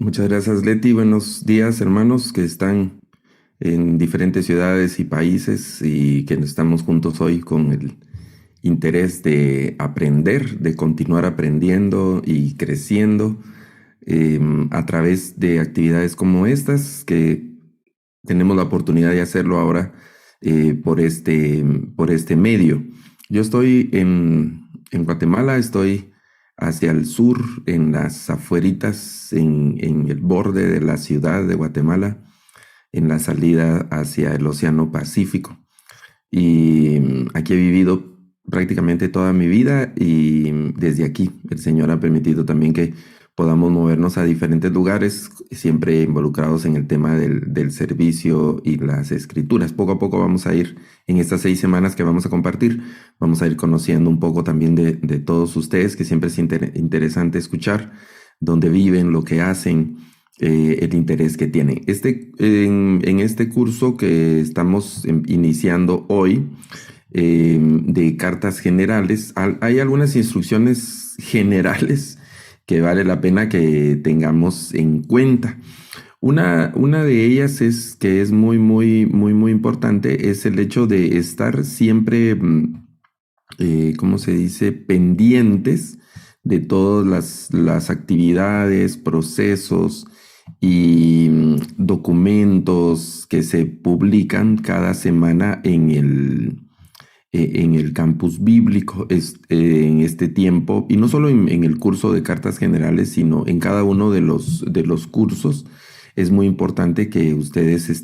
Muchas gracias, Leti. Buenos días, hermanos que están en diferentes ciudades y países y que estamos juntos hoy con el interés de aprender, de continuar aprendiendo y creciendo a través de actividades como estas, que tenemos la oportunidad de hacerlo ahora por este medio. Yo estoy en Guatemala, estoy hacia el sur, en las afueritas, en el borde de la ciudad de Guatemala, en la salida hacia el Océano Pacífico. Y aquí he vivido prácticamente toda mi vida y desde aquí el Señor ha permitido también que podamos movernos a diferentes lugares, siempre involucrados en el tema del servicio y las escrituras. Poco a poco vamos a ir, en estas 6 semanas que vamos a compartir, vamos a ir conociendo un poco también de todos ustedes, que siempre es interesante escuchar dónde viven, lo que hacen, el interés que tienen. En este curso que estamos iniciando hoy, de cartas generales, hay algunas instrucciones generales que vale la pena que tengamos en cuenta. Una de ellas es que es muy importante, es el hecho de estar siempre, ¿cómo se dice?, pendientes de todas las actividades, procesos y documentos que se publican cada semana en el campus bíblico en este tiempo, y no solo en el curso de cartas generales, sino en cada uno de los cursos. Es muy importante que ustedes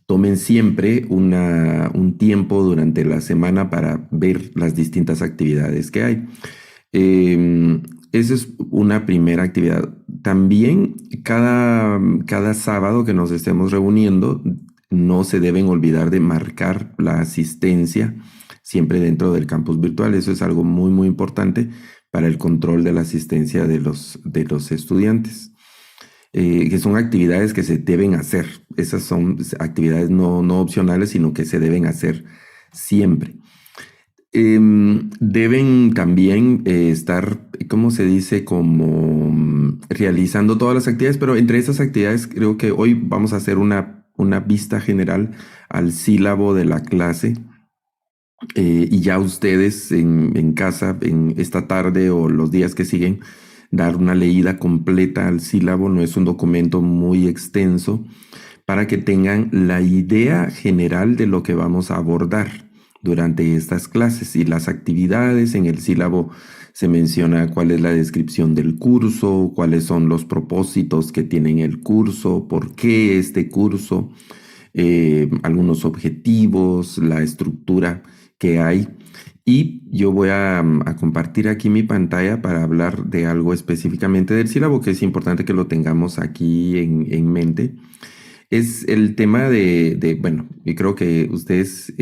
tomen siempre un tiempo durante la semana para ver las distintas actividades que hay. Esa es una primera actividad. También cada sábado que nos estemos reuniendo, no se deben olvidar de marcar la asistencia siempre dentro del campus virtual. Eso es algo muy importante para el control de la asistencia de los estudiantes. Que son actividades que se deben hacer. Esas son actividades no opcionales, sino que se deben hacer siempre. Deben también estar, ¿cómo se dice?, como realizando todas las actividades, pero entre esas actividades creo que hoy vamos a hacer una vista general al sílabo de la clase, y ya ustedes en casa, en esta tarde o los días que siguen, dar una leída completa al sílabo. No es un documento muy extenso, para que tengan la idea general de lo que vamos a abordar durante estas clases. Y las actividades en el sílabo se menciona cuál es la descripción del curso, cuáles son los propósitos que tiene el curso, por qué este curso, algunos objetivos, la estructura que hay. Y yo voy a compartir aquí mi pantalla para hablar de algo específicamente del sílabo, que es importante que lo tengamos aquí en mente. Es el tema bueno, yo creo que ustedes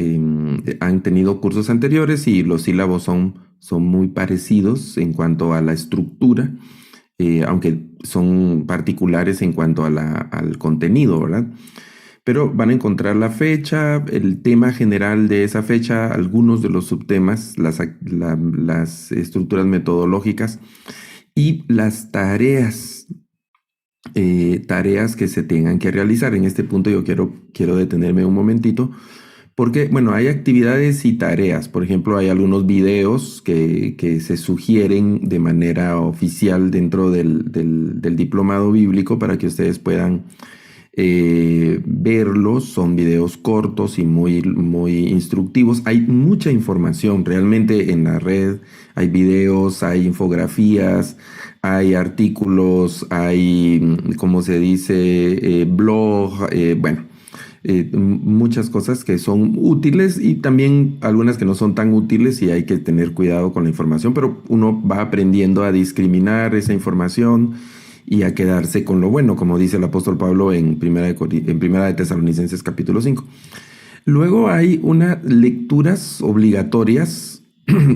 han tenido cursos anteriores y los sílabos son muy parecidos en cuanto a la estructura, aunque son particulares en cuanto al contenido, ¿verdad? Pero van a encontrar la fecha, el tema general de esa fecha, algunos de los subtemas, las estructuras metodológicas y las tareas que se tengan que realizar. En este punto yo quiero detenerme un momentito, porque, bueno, hay actividades y tareas. Por ejemplo, hay algunos videos que se sugieren de manera oficial dentro del diplomado bíblico para que ustedes puedan verlos. Son videos cortos y muy instructivos. Hay mucha información realmente en la red. Hay videos, hay infografías, hay artículos, hay, ¿cómo se dice?, blog, bueno, muchas cosas que son útiles y también algunas que no son tan útiles, y hay que tener cuidado con la información, pero uno va aprendiendo a discriminar esa información y a quedarse con lo bueno, como dice el apóstol Pablo en Primera de Tesalonicenses capítulo 5. Luego hay unas lecturas obligatorias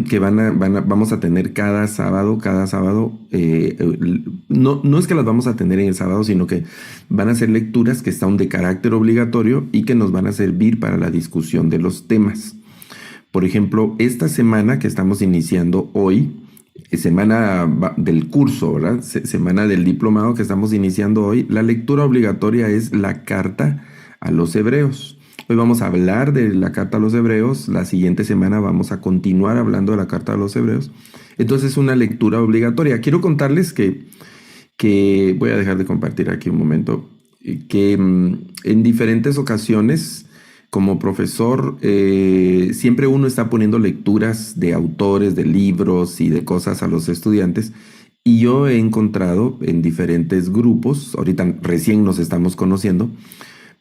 que vamos a tener cada sábado. No es que las vamos a tener en el sábado, sino que van a ser lecturas que son de carácter obligatorio y que nos van a servir para la discusión de los temas. Por ejemplo, esta semana que estamos iniciando hoy, semana del curso, ¿verdad? Semana del diplomado que estamos iniciando hoy, la lectura obligatoria es la carta a los hebreos. Hoy vamos a hablar de la carta a los hebreos, la siguiente semana vamos a continuar hablando de la carta a los hebreos. Entonces es una lectura obligatoria. Quiero contarles que voy a dejar de compartir aquí un momento, que en diferentes ocasiones como profesor, siempre uno está poniendo lecturas de autores, de libros y de cosas a los estudiantes. Y yo he encontrado en diferentes grupos, ahorita recién nos estamos conociendo,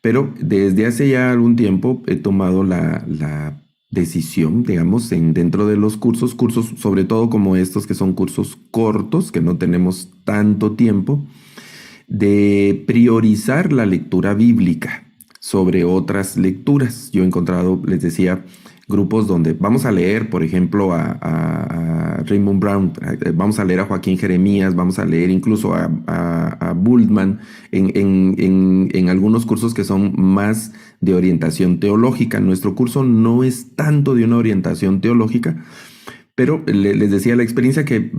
pero desde hace ya algún tiempo he tomado la decisión, digamos, dentro de los cursos sobre todo como estos que son cursos cortos, que no tenemos tanto tiempo, de priorizar la lectura bíblica sobre otras lecturas. Yo he encontrado, les decía, grupos donde vamos a leer, por ejemplo, a Raymond Brown, vamos a leer a Joaquín Jeremías, vamos a leer incluso a Bultmann en algunos cursos que son más de orientación teológica. Nuestro curso no es tanto de una orientación teológica, pero les decía la experiencia que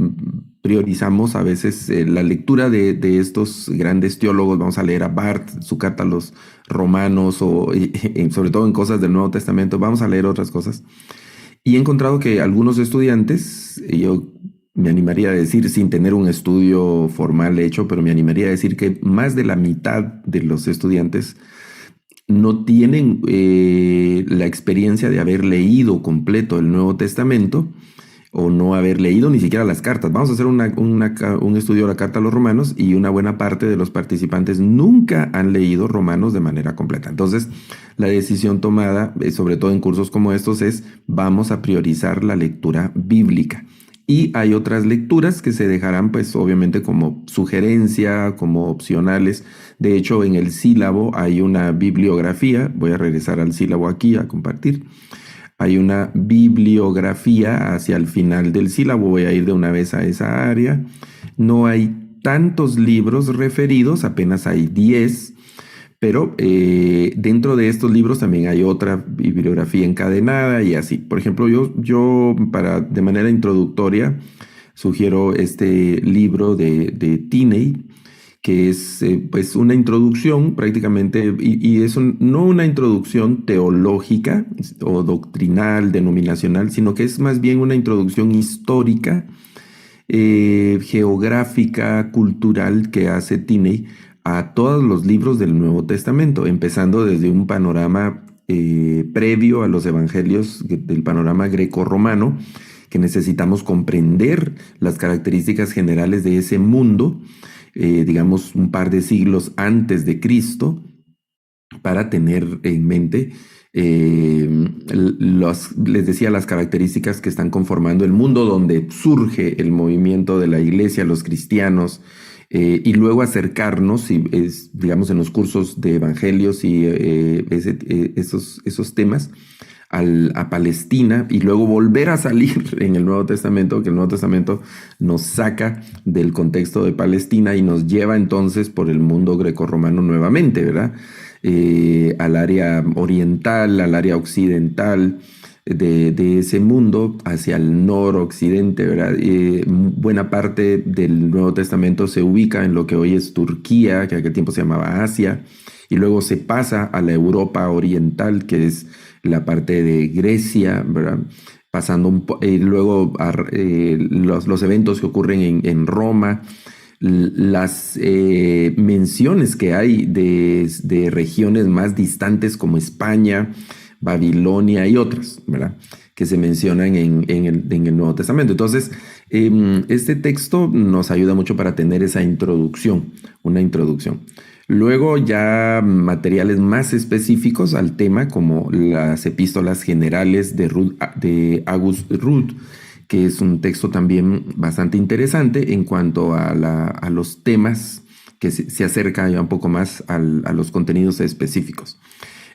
priorizamos a veces la lectura de estos grandes teólogos. Vamos a leer a Barth, su carta a los romanos, o sobre todo en cosas del Nuevo Testamento. Vamos a leer otras cosas. Y he encontrado que algunos estudiantes, yo me animaría a decir, sin tener un estudio formal hecho, pero me animaría a decir que más de la mitad de los estudiantes no tienen la experiencia de haber leído completo el Nuevo Testamento, o no haber leído ni siquiera las cartas. Vamos a hacer un estudio de la carta a los romanos y una buena parte de los participantes nunca han leído Romanos de manera completa. Entonces, la decisión tomada, sobre todo en cursos como estos, es vamos a priorizar la lectura bíblica. Y hay otras lecturas que se dejarán, pues obviamente como sugerencia, como opcionales. De hecho, en el sílabo hay una bibliografía. Voy a regresar al sílabo aquí a compartir. Hay una bibliografía hacia el final del sílabo. Voy a ir de una vez a esa área. No hay tantos libros referidos, apenas hay 10, pero dentro de estos libros también hay otra bibliografía encadenada y así. Por ejemplo, yo de manera introductoria sugiero este libro de Tinney, que es pues una introducción prácticamente, y es no una introducción teológica o doctrinal, denominacional, sino que es más bien una introducción histórica, geográfica, cultural que hace Tinney a todos los libros del Nuevo Testamento, empezando desde un panorama previo a los evangelios, del panorama greco-romano, que necesitamos comprender las características generales de ese mundo, digamos un par de siglos antes de Cristo, para tener en mente les decía, las características que están conformando el mundo donde surge el movimiento de la iglesia, los cristianos, y luego acercarnos, digamos, en los cursos de evangelios y esos temas, a Palestina, y luego volver a salir en el Nuevo Testamento, que el Nuevo Testamento nos saca del contexto de Palestina y nos lleva entonces por el mundo grecorromano nuevamente, ¿verdad? Al área oriental, al área occidental de ese mundo, hacia el noroccidente, ¿verdad? Buena parte del Nuevo Testamento se ubica en lo que hoy es Turquía, que en aquel tiempo se llamaba Asia, y luego se pasa a la Europa oriental, que es la parte de Grecia, ¿verdad? Pasando luego a los eventos que ocurren en Roma, las menciones que hay de regiones más distantes como España, Babilonia y otras, ¿verdad?, que se mencionan en el Nuevo Testamento. Entonces, este texto nos ayuda mucho para tener esa introducción, una introducción. Luego ya materiales más específicos al tema, como las epístolas generales de August Ruth, que es un texto también bastante interesante en cuanto a los temas, que se acerca ya un poco más a los contenidos específicos.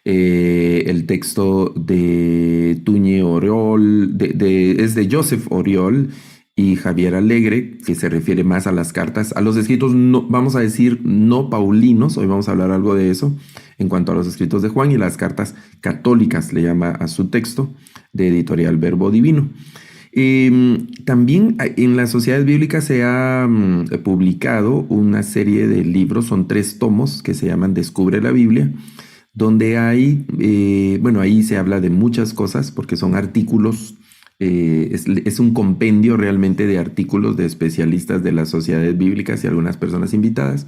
El texto de Tuñe Oriol, es de Joseph Oriol y Javier Alegre, que se refiere más a las cartas, a los escritos, no, vamos a decir, no paulinos. Hoy vamos a hablar algo de eso en cuanto a los escritos de Juan, y las cartas católicas, le llama a su texto, de Editorial Verbo Divino. También en las sociedades bíblicas se ha publicado una serie de libros, son 3 tomos que se llaman Descubre la Biblia, donde hay, bueno, ahí se habla de muchas cosas porque son artículos, es un compendio realmente de artículos de especialistas de las sociedades bíblicas y algunas personas invitadas.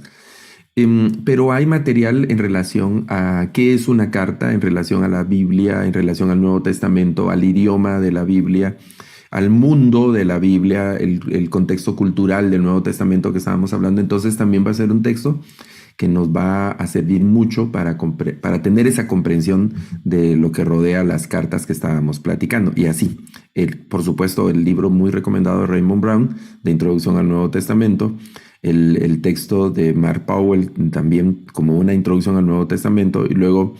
Pero hay material en relación a qué es una carta, en relación a la Biblia, en relación al Nuevo Testamento, al idioma de la Biblia, al mundo de la Biblia, el contexto cultural del Nuevo Testamento que estábamos hablando. Entonces también va a ser un texto que nos va a servir mucho para tener esa comprensión de lo que rodea las cartas que estábamos platicando. Y así, por supuesto, el libro muy recomendado de Raymond Brown, de Introducción al Nuevo Testamento, el texto de Mark Powell, también como una introducción al Nuevo Testamento, y luego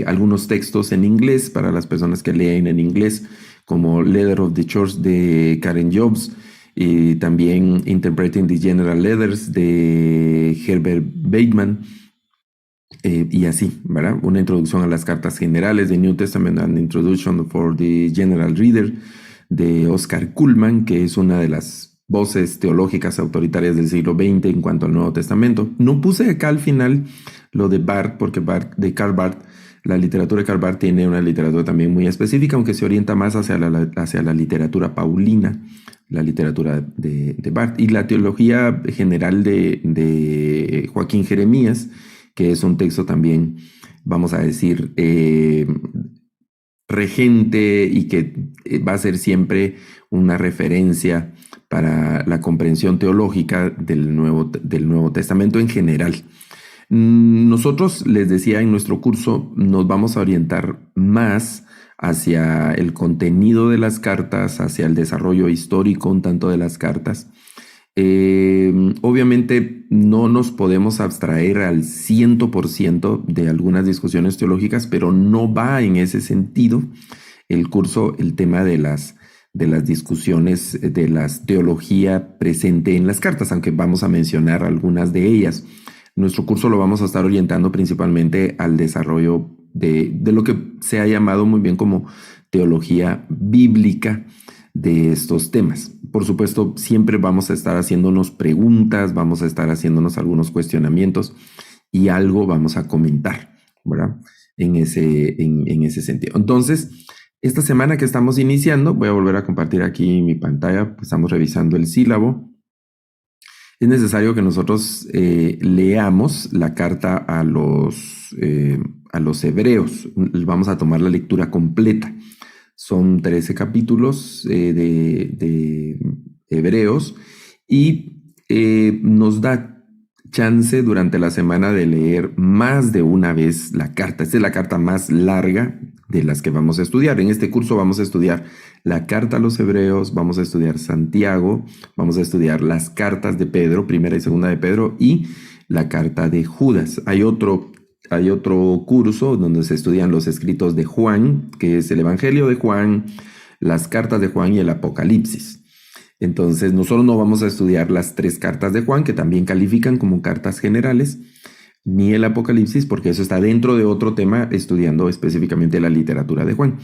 algunos textos en inglés para las personas que leen en inglés, como Letter of the Church de Karen Jobs, y también Interpreting the General Letters de Herbert Bateman, y así, ¿verdad? Una introducción a las cartas generales de New Testament, An Introduction for the General Reader de Oscar Cullmann, que es una de las voces teológicas autoritarias del siglo XX en cuanto al Nuevo Testamento. No puse acá al final lo de Barth, porque de Karl Barth, la literatura de Karl Barth tiene una literatura también muy específica, aunque se orienta más hacia la literatura paulina, la literatura de Barth, y la teología general de Joaquín Jeremías, que es un texto también, vamos a decir, regente y que va a ser siempre una referencia para la comprensión teológica del Nuevo Testamento en general. Nosotros, les decía, en nuestro curso nos vamos a orientar más hacia el contenido de las cartas, hacia el desarrollo histórico un tanto de las cartas. Obviamente no nos podemos abstraer al 100% de algunas discusiones teológicas, pero no va en ese sentido el curso, el tema de las discusiones de la teología presente en las cartas, aunque vamos a mencionar algunas de ellas. Nuestro curso lo vamos a estar orientando principalmente al desarrollo de lo que se ha llamado muy bien como teología bíblica de estos temas. Por supuesto, siempre vamos a estar haciéndonos preguntas, vamos a estar haciéndonos algunos cuestionamientos y algo vamos a comentar, ¿verdad? En ese sentido. Entonces, esta semana que estamos iniciando, voy a volver a compartir aquí mi pantalla, estamos revisando el sílabo. Es necesario que nosotros leamos la carta a los hebreos. Vamos a tomar la lectura completa. Son 13 capítulos de Hebreos y nos da chance durante la semana de leer más de una vez la carta. Esta es la carta más larga de las que vamos a estudiar. En este curso vamos a estudiar la carta a los Hebreos, vamos a estudiar Santiago, vamos a estudiar las cartas de Pedro, primera y segunda de Pedro, y la carta de Judas. Hay otro curso donde se estudian los escritos de Juan, que es el Evangelio de Juan, las cartas de Juan y el Apocalipsis. Entonces, nosotros no vamos a estudiar las 3 cartas de Juan, que también califican como cartas generales, ni el Apocalipsis, porque eso está dentro de otro tema, estudiando específicamente la literatura de Juan.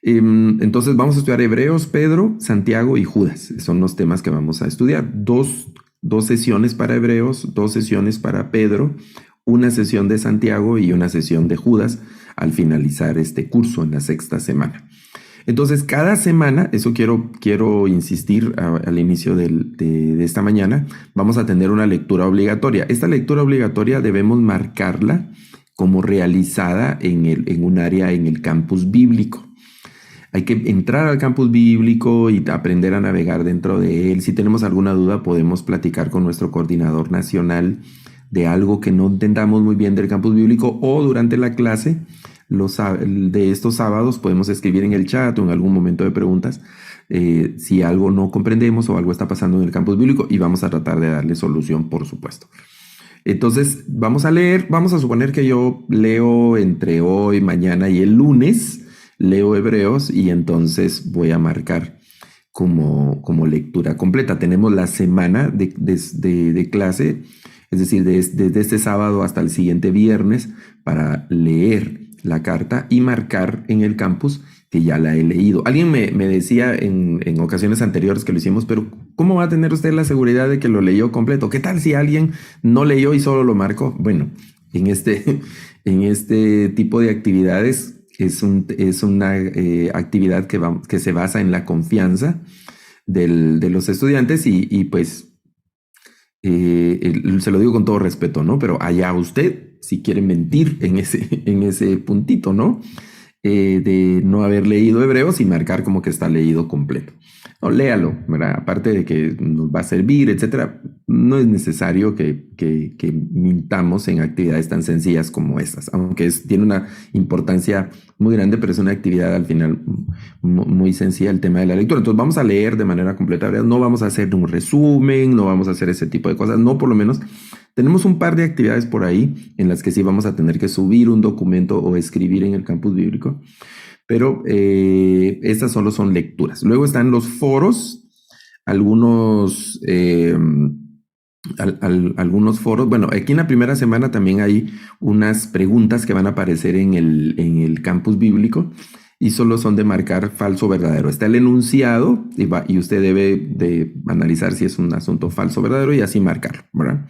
Entonces, vamos a estudiar Hebreos, Pedro, Santiago y Judas. Son los temas que vamos a estudiar. Dos sesiones para Hebreos, 2 sesiones para Pedro, una sesión de Santiago y una sesión de Judas al finalizar este curso en la 6ª semana. Entonces, cada semana, eso quiero insistir al inicio de esta mañana, vamos a tener una lectura obligatoria. Esta lectura obligatoria debemos marcarla como realizada en un área en el campus bíblico. Hay que entrar al campus bíblico y aprender a navegar dentro de él. Si tenemos alguna duda, podemos platicar con nuestro coordinador nacional de algo que no entendamos muy bien del campus bíblico, o durante la clase de estos sábados podemos escribir en el chat o en algún momento de preguntas si algo no comprendemos o algo está pasando en el campus bíblico, y vamos a tratar de darle solución, por supuesto. Entonces vamos a leer, vamos a suponer que yo leo entre hoy, mañana y el lunes, leo Hebreos, y entonces voy a marcar como lectura completa. Tenemos la semana de clase, es decir, desde este sábado hasta el siguiente viernes, para leer la carta y marcar en el campus que ya la he leído. Alguien me decía en ocasiones anteriores que lo hicimos, pero ¿cómo va a tener usted la seguridad de que lo leyó completo? ¿Qué tal si alguien no leyó y solo lo marcó? Bueno, en en este tipo de actividades es una actividad que se basa en la confianza de los estudiantes y pues se lo digo con todo respeto, ¿no? Pero allá usted, si quiere mentir en ese puntito, ¿no? De no haber leído Hebreos y marcar como que está leído completo. No, léalo, ¿verdad? Aparte de que nos va a servir, etcétera, no es necesario que mintamos en actividades tan sencillas como estas, aunque tiene una importancia muy grande, pero es una actividad al final muy sencilla el tema de la lectura. Entonces vamos a leer de manera completa, ¿verdad? No vamos a hacer un resumen, no vamos a hacer ese tipo de cosas, no, por lo menos tenemos un par de actividades por ahí en las que sí vamos a tener que subir un documento o escribir en el campus bíblico, pero estas solo son lecturas. Luego están los foros, algunos, algunos foros. Bueno, aquí en la primera semana también hay unas preguntas que van a aparecer en el campus bíblico y solo son de marcar falso o verdadero. Está el enunciado y usted debe de analizar si es un asunto falso o verdadero y así marcarlo, ¿verdad?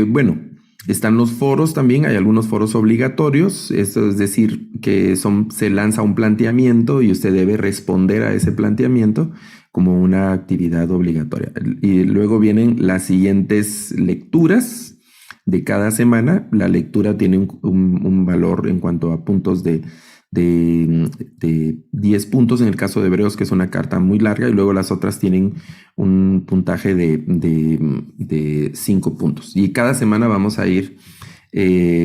Bueno, están los foros también, hay algunos foros obligatorios, esto es decir, que se lanza un planteamiento y usted debe responder a ese planteamiento como una actividad obligatoria. Y luego vienen las siguientes lecturas de cada semana. La lectura tiene un valor en cuanto a puntos de 10 puntos en el caso de Hebreos, que es una carta muy larga, y luego las otras tienen un puntaje de 5 puntos. Y cada semana vamos a ir,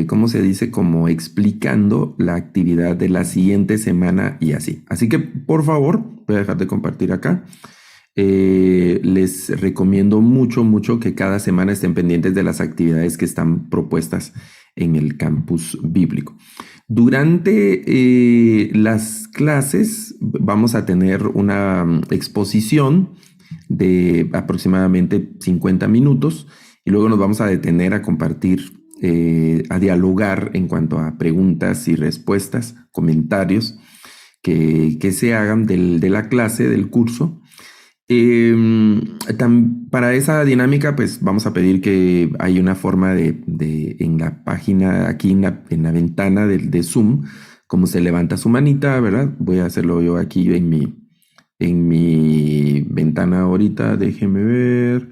¿cómo se dice? Como explicando la actividad de la siguiente semana y así. Así que, por favor, voy a dejar de compartir acá. Les recomiendo mucho que cada semana estén pendientes de las actividades que están propuestas en el campus bíblico. Durante las clases vamos a tener una exposición de aproximadamente 50 minutos y luego nos vamos a detener a compartir, a dialogar en cuanto a preguntas y respuestas, comentarios que se hagan de la clase, del curso. Para esa dinámica, pues vamos a pedir que hay una forma en la página, aquí en la ventana de Zoom, como se levanta su manita, ¿verdad? Voy a hacerlo yo aquí en mi ventana ahorita, déjeme ver,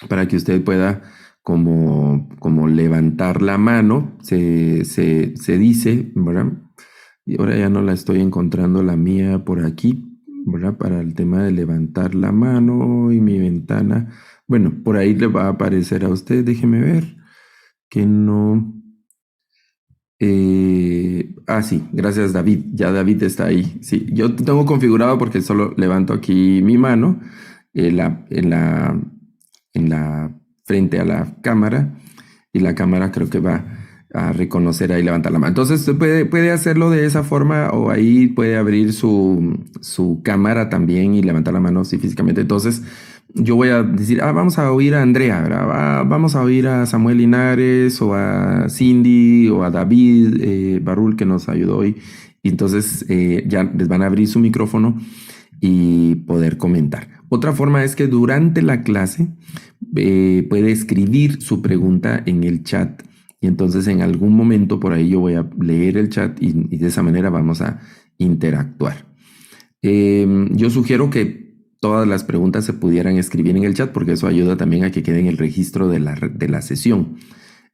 para que usted pueda como levantar la mano, se dice, ¿verdad? Y ahora ya no la estoy encontrando la mía por aquí, ¿verdad? Para el tema de levantar la mano y mi ventana. Bueno, por ahí le va a aparecer a usted, déjeme ver, que no. Sí, gracias David, ya David está ahí. Sí, yo tengo configurado porque solo levanto aquí mi mano en la frente a la cámara y la cámara creo que va a reconocer ahí levantar la mano. Entonces puede hacerlo de esa forma o ahí puede abrir su cámara también y levantar la mano así físicamente. Entonces yo voy a decir, vamos a oír a Andrea, ¿verdad? Vamos a oír a Samuel Linares o a Cindy o a David Barul que nos ayudó hoy. Y entonces ya les van a abrir su micrófono y poder comentar. Otra forma es que durante la clase puede escribir su pregunta en el chat. Y entonces en algún momento por ahí yo voy a leer el chat y de esa manera vamos a interactuar. Yo sugiero que todas las preguntas se pudieran escribir en el chat porque eso ayuda también a que quede en el registro de la sesión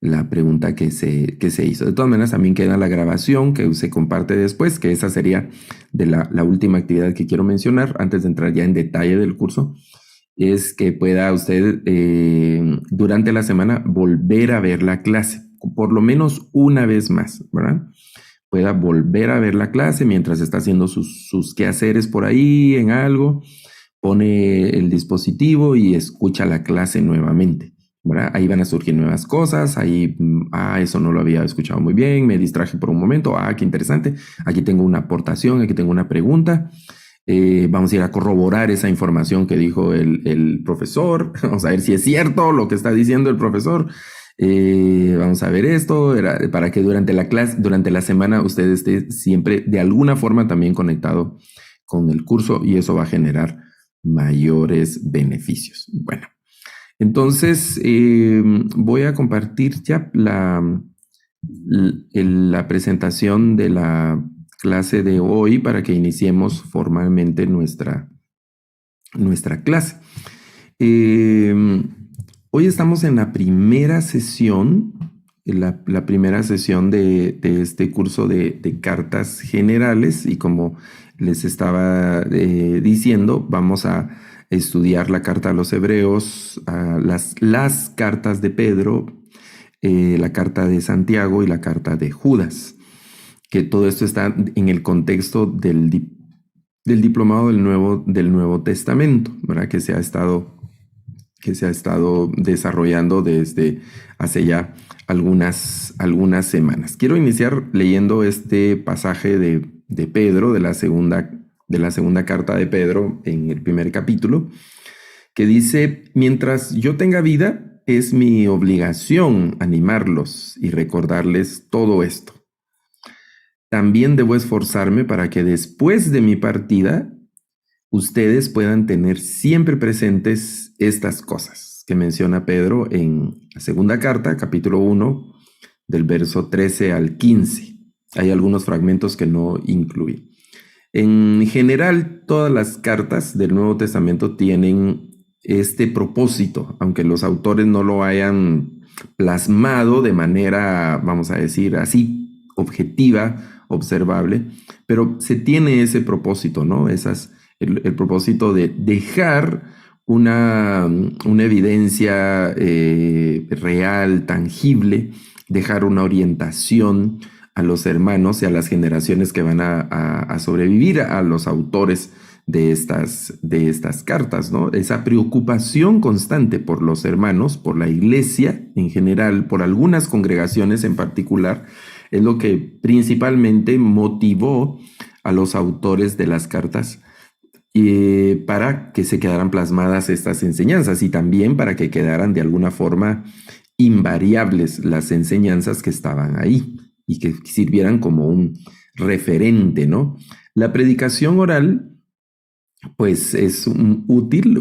la pregunta que se hizo. De todas maneras también queda la grabación que se comparte después, que esa sería de la última actividad que quiero mencionar antes de entrar ya en detalle del curso, es que pueda usted durante la semana volver a ver la clase, por lo menos una vez más, ¿verdad? Pueda volver a ver la clase mientras está haciendo sus quehaceres por ahí en algo, pone el dispositivo y escucha la clase nuevamente, ¿verdad? Ahí van a surgir nuevas cosas, ahí, eso no lo había escuchado muy bien, me distraje por un momento, qué interesante, aquí tengo una aportación, aquí tengo una pregunta, vamos a ir a corroborar esa información que dijo el profesor, vamos a ver si es cierto lo que está diciendo el profesor, Vamos a ver esto, para que durante la clase, durante la semana usted esté siempre de alguna forma también conectado con el curso y eso va a generar mayores beneficios. Bueno, entonces voy a compartir ya la presentación de la clase de hoy para que iniciemos formalmente nuestra clase. Hoy estamos en la primera sesión, la primera sesión de este curso de cartas generales y como les estaba diciendo, vamos a estudiar la carta a los hebreos, las cartas de Pedro, la carta de Santiago y la carta de Judas, que todo esto está en el contexto del diplomado del Nuevo Testamento, ¿verdad? Que se ha estado desarrollando desde hace ya algunas semanas. Quiero iniciar leyendo este pasaje de Pedro, de la segunda carta de Pedro en el primer capítulo, que dice: mientras yo tenga vida, es mi obligación animarlos y recordarles todo esto. También debo esforzarme para que después de mi partida ustedes puedan tener siempre presentes estas cosas que menciona Pedro en la segunda carta, capítulo 1, del verso 13 al 15. Hay algunos fragmentos que no incluí. En general, todas las cartas del Nuevo Testamento tienen este propósito, aunque los autores no lo hayan plasmado de manera, vamos a decir así, objetiva, observable, pero se tiene ese propósito, ¿no? El propósito de dejar una evidencia real, tangible, dejar una orientación a los hermanos y a las generaciones que van a sobrevivir a los autores de estas cartas, ¿no? Esa preocupación constante por los hermanos, por la iglesia en general, por algunas congregaciones en particular, es lo que principalmente motivó a los autores de las cartas para que se quedaran plasmadas estas enseñanzas y también para que quedaran de alguna forma invariables las enseñanzas que estaban ahí y que sirvieran como un referente, ¿no? La predicación oral, pues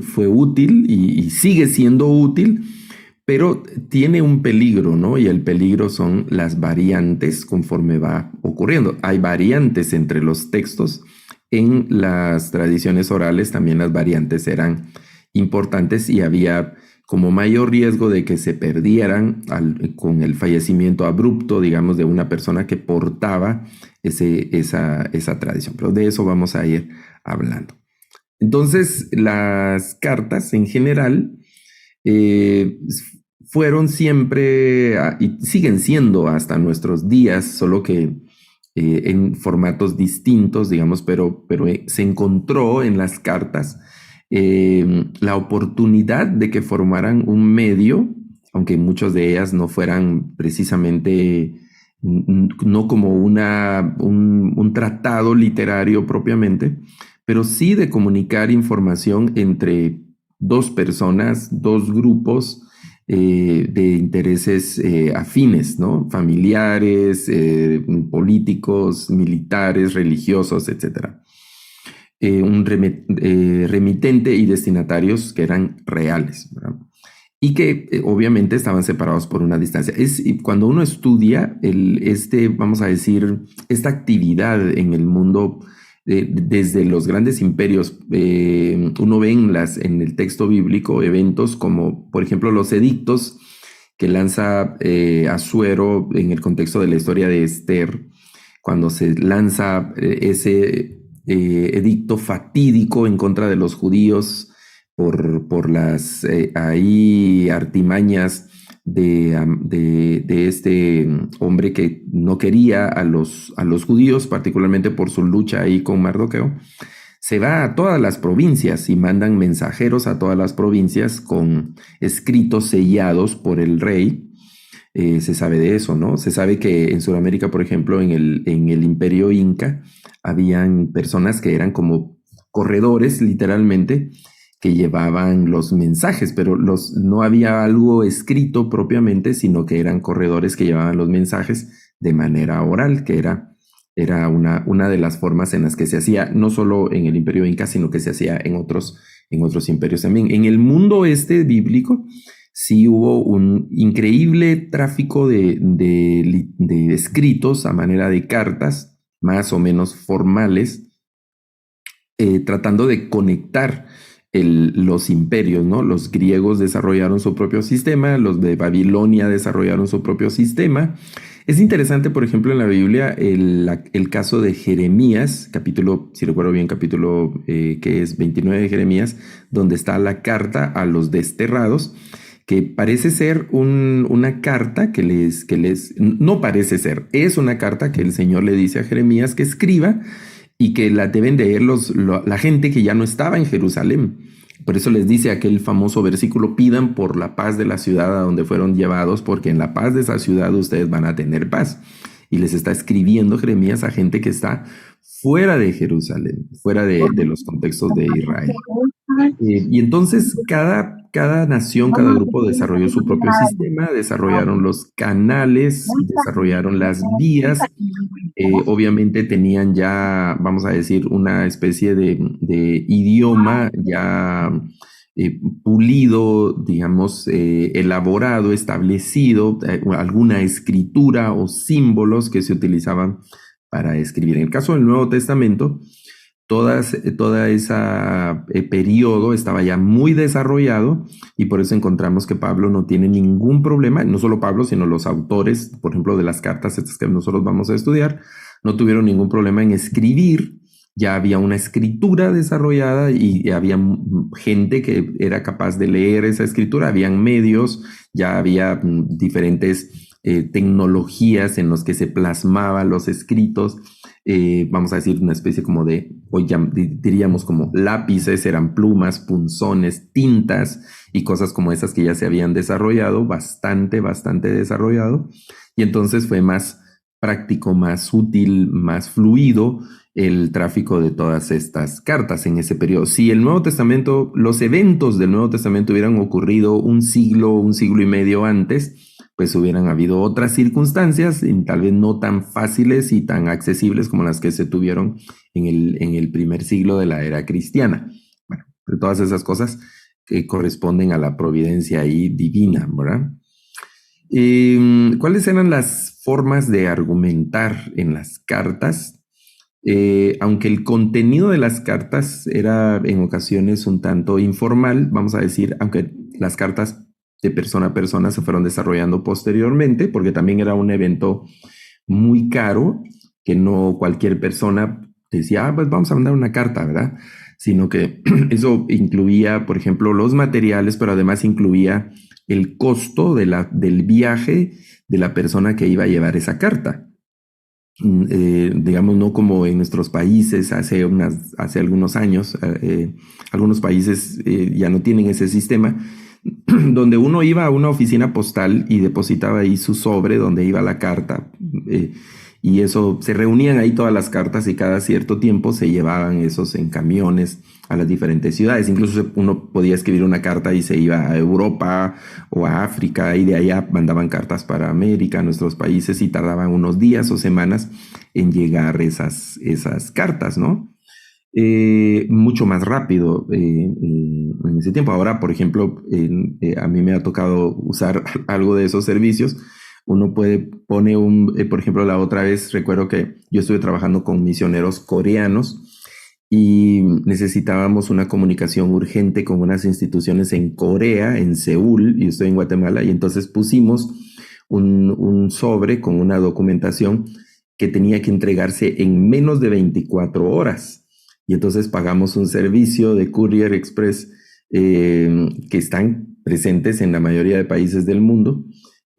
fue útil y sigue siendo útil, pero tiene un peligro, ¿no? Y el peligro son las variantes conforme va ocurriendo. Hay variantes entre los textos. En las tradiciones orales también las variantes eran importantes y había como mayor riesgo de que se perdieran con el fallecimiento abrupto, digamos, de una persona que portaba esa tradición. Pero de eso vamos a ir hablando. Entonces, las cartas en general fueron siempre y siguen siendo hasta nuestros días, solo que en formatos distintos, digamos, pero se encontró en las cartas la oportunidad de que formaran un medio, aunque muchas de ellas no fueran precisamente, no como un tratado literario propiamente, pero sí de comunicar información entre dos personas, dos grupos de intereses afines, ¿no? Familiares, políticos, militares, religiosos, etc. Un remitente y destinatarios que eran reales, ¿verdad? Y que obviamente estaban separados por una distancia. Cuando uno estudia vamos a decir, esta actividad en el mundo desde los grandes imperios, uno ve en el texto bíblico eventos como, por ejemplo, los edictos que lanza Asuero en el contexto de la historia de Esther, cuando se lanza ese edicto fatídico en contra de los judíos por las ahí artimañas de este hombre que no quería a los judíos, particularmente por su lucha ahí con Mardoqueo. Se va a todas las provincias y mandan mensajeros a todas las provincias con escritos sellados por el rey. Se sabe de eso, ¿no? Se sabe que en Sudamérica, por ejemplo, en el Imperio Inca, habían personas que eran como corredores, literalmente, que llevaban los mensajes, pero no había algo escrito propiamente, sino que eran corredores que llevaban los mensajes de manera oral, que era una de las formas en las que se hacía, no solo en el Imperio Inca, sino que se hacía en otros imperios también. En el mundo este bíblico sí hubo un increíble tráfico de escritos a manera de cartas, más o menos formales, tratando de conectar los imperios, ¿no? Los griegos desarrollaron su propio sistema, los de Babilonia desarrollaron su propio sistema. Es interesante, por ejemplo, en la Biblia, el caso de Jeremías, capítulo, si recuerdo bien, capítulo que es 29 de Jeremías, donde está la carta a los desterrados, que parece ser una carta no parece ser, es una carta que el Señor le dice a Jeremías que escriba y que la deben de leer la gente que ya no estaba en Jerusalén. Por eso les dice aquel famoso versículo: pidan por la paz de la ciudad a donde fueron llevados, porque en la paz de esa ciudad ustedes van a tener paz. Y les está escribiendo Jeremías a gente que está fuera de Jerusalén, fuera de los contextos de Israel. Y entonces cada nación, cada grupo desarrolló su propio sistema, desarrollaron los canales, desarrollaron las vías. Obviamente tenían ya, vamos a decir, una especie de idioma ya pulido, digamos, elaborado, establecido, alguna escritura o símbolos que se utilizaban para escribir. En el caso del Nuevo Testamento, toda esa periodo estaba ya muy desarrollado, y por eso encontramos que Pablo no tiene ningún problema, no solo Pablo, sino los autores, por ejemplo, de las cartas estas que nosotros vamos a estudiar, no tuvieron ningún problema en escribir. Ya había una escritura desarrollada y había gente que era capaz de leer esa escritura, habían medios, ya había diferentes tecnologías en los que se plasmaban los escritos. Vamos a decir una especie como hoy diríamos como lápices, eran plumas, punzones, tintas y cosas como esas que ya se habían desarrollado, bastante desarrollado, y entonces fue más práctico, más útil, más fluido el tráfico de todas estas cartas en ese periodo. Si el Nuevo Testamento, los eventos del Nuevo Testamento hubieran ocurrido un siglo y medio antes, pues hubieran habido otras circunstancias, tal vez no tan fáciles y tan accesibles como las que se tuvieron en el primer siglo de la era cristiana. Bueno, de todas esas cosas que corresponden a la providencia ahí divina, ¿verdad? ¿Cuáles eran las formas de argumentar en las cartas? Aunque el contenido de las cartas era en ocasiones un tanto informal, vamos a decir, aunque las cartas de persona a persona se fueron desarrollando posteriormente, porque también era un evento muy caro, que no cualquier persona decía, pues vamos a mandar una carta, ¿verdad? Sino que eso incluía, por ejemplo, los materiales, pero además incluía el costo del viaje de la persona que iba a llevar esa carta. Digamos, no como en nuestros países hace algunos años, algunos países ya no tienen ese sistema, donde uno iba a una oficina postal y depositaba ahí su sobre donde iba la carta, y eso, se reunían ahí todas las cartas y cada cierto tiempo se llevaban esos en camiones a las diferentes ciudades. Incluso uno podía escribir una carta y se iba a Europa o a África, y de allá mandaban cartas para América, a nuestros países, y tardaban unos días o semanas en llegar esas cartas, ¿no? Mucho más rápido en ese tiempo. Ahora, por ejemplo, a mí me ha tocado usar algo de esos servicios. Uno pone por ejemplo, la otra vez recuerdo que yo estuve trabajando con misioneros coreanos y necesitábamos una comunicación urgente con unas instituciones en Corea, en Seúl, y yo estoy en Guatemala, y entonces pusimos un sobre con una documentación que tenía que entregarse en menos de 24 horas. Y entonces pagamos un servicio de Courier Express que están presentes en la mayoría de países del mundo,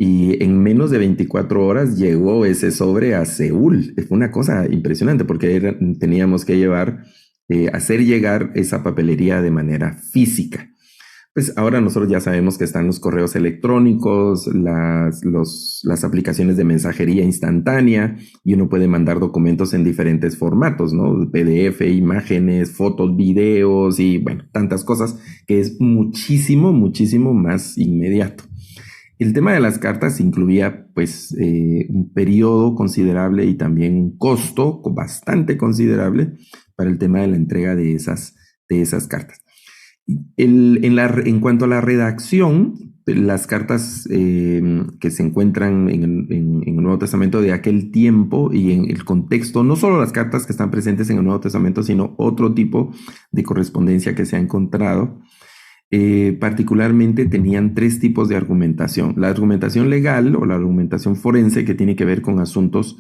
y en menos de 24 horas llegó ese sobre a Seúl. Fue una cosa impresionante porque teníamos que hacer llegar esa papelería de manera física. Pues ahora nosotros ya sabemos que están los correos electrónicos, las aplicaciones de mensajería instantánea y uno puede mandar documentos en diferentes formatos, ¿no? PDF, imágenes, fotos, videos y bueno, tantas cosas que es muchísimo, muchísimo más inmediato. El tema de las cartas incluía pues un periodo considerable y también un costo bastante considerable para el tema de la entrega de esas cartas. En cuanto a la redacción, las cartas que se encuentran en el Nuevo Testamento de aquel tiempo y en el contexto, no solo las cartas que están presentes en el Nuevo Testamento, sino otro tipo de correspondencia que se ha encontrado, particularmente tenían tres tipos de argumentación. La argumentación legal o la argumentación forense, que tiene que ver con asuntos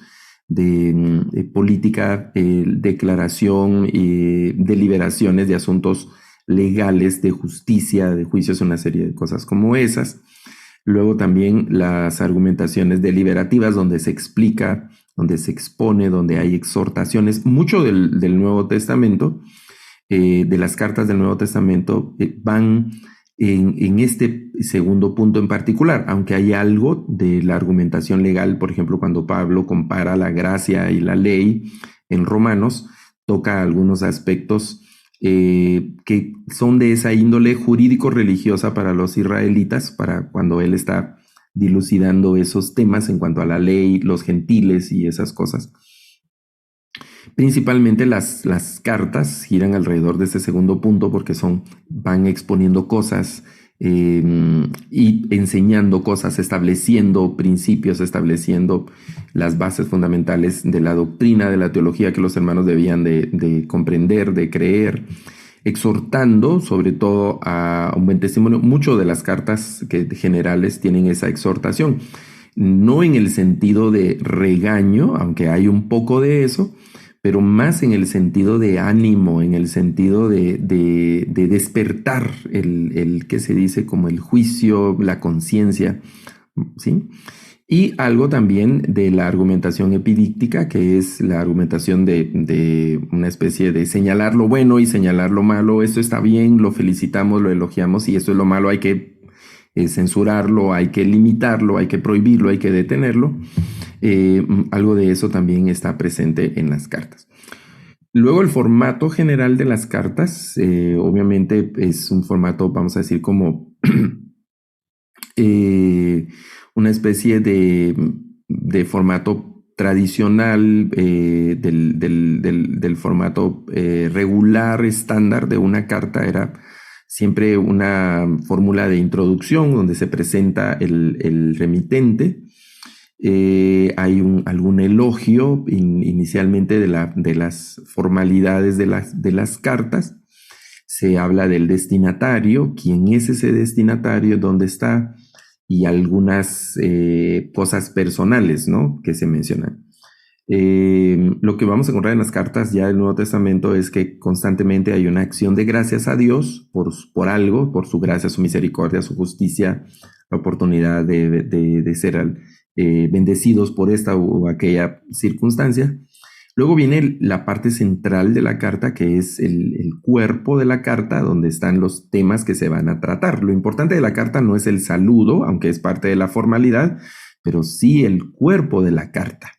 de política, declaración y deliberaciones de asuntos legales, de justicia, de juicios, una serie de cosas como esas. Luego también las argumentaciones deliberativas, donde se explica, donde se expone, donde hay exhortaciones. Mucho del Nuevo Testamento, de las cartas del Nuevo Testamento, van en este segundo punto en particular, aunque hay algo de la argumentación legal, por ejemplo, cuando Pablo compara la gracia y la ley en Romanos, toca algunos aspectos que son de esa índole jurídico-religiosa para los israelitas, para cuando él está dilucidando esos temas en cuanto a la ley, los gentiles y esas cosas. Principalmente las cartas giran alrededor de este segundo punto porque van exponiendo cosas y enseñando cosas, estableciendo principios, estableciendo las bases fundamentales de la doctrina, de la teología que los hermanos debían de comprender, de creer, exhortando sobre todo a un buen testimonio. Mucho de las cartas generales tienen esa exhortación, no en el sentido de regaño, aunque hay un poco de eso, pero más en el sentido de ánimo, en el sentido de despertar el que se dice como el juicio, la conciencia, ¿sí? Y algo también de la argumentación epidíctica, que es la argumentación de una especie de señalar lo bueno y señalar lo malo. Esto está bien, lo felicitamos, lo elogiamos, y esto es lo malo, hay que censurarlo, hay que limitarlo, hay que prohibirlo, hay que detenerlo. Algo de eso también está presente en las cartas. Luego el formato general de las cartas, obviamente es un formato, vamos a decir, como una especie de formato tradicional, del formato regular, estándar de una carta. Era siempre una fórmula de introducción donde se presenta el remitente. Hay algún elogio inicialmente de las formalidades de las cartas. Se habla del destinatario, quién es ese destinatario, dónde está, y algunas cosas personales, ¿no?, que se mencionan. Lo que vamos a encontrar en las cartas ya del Nuevo Testamento es que constantemente hay una acción de gracias a Dios por algo, por su gracia, su misericordia, su justicia, la oportunidad de ser bendecidos por esta o aquella circunstancia. Luego viene la parte central de la carta, que es el cuerpo de la carta, donde están los temas que se van a tratar. Lo importante de la carta no es el saludo, aunque es parte de la formalidad, pero sí el cuerpo de la carta,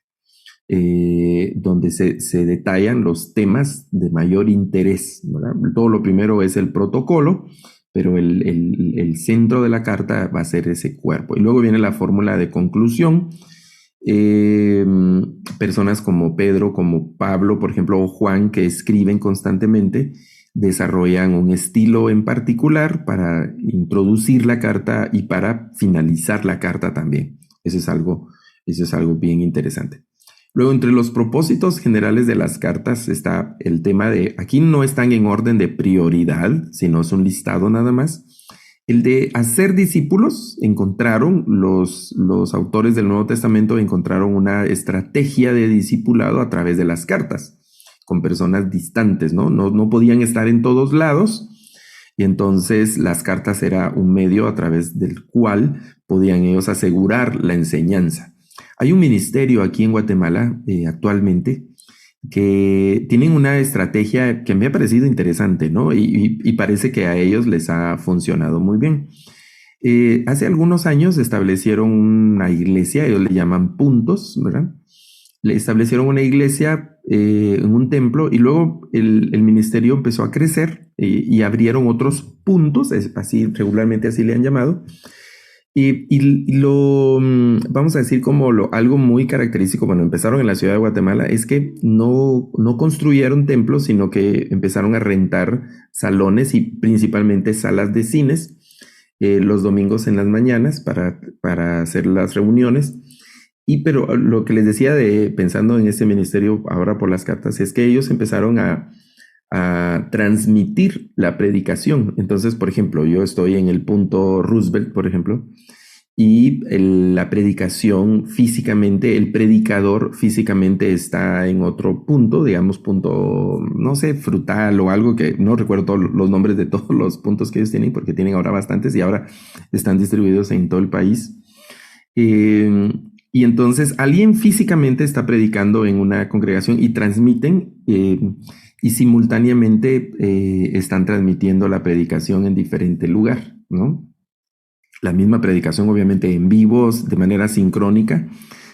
donde se detallan los temas de mayor interés, ¿verdad? Todo lo primero es el protocolo, pero el centro de la carta va a ser ese cuerpo. Y luego viene la fórmula de conclusión. Personas como Pedro, como Pablo, por ejemplo, o Juan, que escriben constantemente, desarrollan un estilo en particular para introducir la carta y para finalizar la carta también. Eso es algo bien interesante. Luego, entre los propósitos generales de las cartas está el tema de, aquí no están en orden de prioridad, sino es un listado nada más. El de hacer discípulos. Encontraron los autores del Nuevo Testamento encontraron una estrategia de discipulado a través de las cartas, con personas distantes, ¿no? No podían estar en todos lados, y entonces las cartas era un medio a través del cual podían ellos asegurar la enseñanza. Hay un ministerio aquí en Guatemala actualmente que tienen una estrategia que me ha parecido interesante, ¿no? Y parece que a ellos les ha funcionado muy bien. Hace algunos años establecieron una iglesia, ellos le llaman puntos, ¿verdad? Le establecieron una iglesia en un templo y luego el ministerio empezó a crecer y abrieron otros puntos, así regularmente así le han llamado. Y vamos a decir como algo muy característico cuando empezaron en la ciudad de Guatemala es que no construyeron templos, sino que empezaron a rentar salones y principalmente salas de cines los domingos en las mañanas para hacer las reuniones. Pero lo que les decía pensando en este ministerio ahora por las cartas es que ellos empezaron a transmitir la predicación. Entonces, por ejemplo, yo estoy en el punto Roosevelt, por ejemplo, y la predicación físicamente, el predicador físicamente está en otro punto, digamos punto, no sé, frutal o algo que no recuerdo todos los nombres de todos los puntos que ellos tienen, porque tienen ahora bastantes y ahora están distribuidos en todo el país. Y entonces alguien físicamente está predicando en una congregación y transmiten y simultáneamente están transmitiendo la predicación en diferente lugar, ¿no? La misma predicación obviamente en vivos, de manera sincrónica,